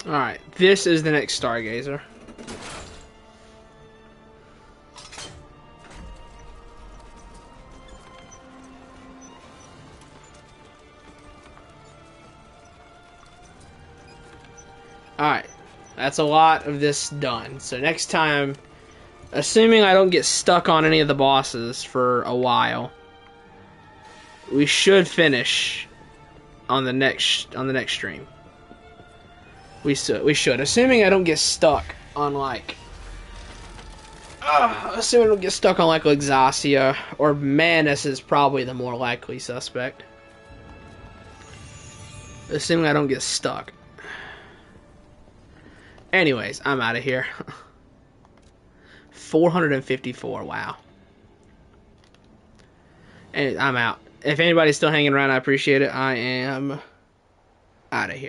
Alright, this is the next stargazer. Alright, that's a lot of this done. So next time, assuming I don't get stuck on any of the bosses for a while, we should finish on the next stream. We should, assuming I don't get stuck on like, assuming I don't get stuck on like Exasia or Manus is probably the more likely suspect. Assuming I don't get stuck. Anyways, I'm out of here. 454, wow. And I'm out. If anybody's still hanging around, I appreciate it. I am out of here.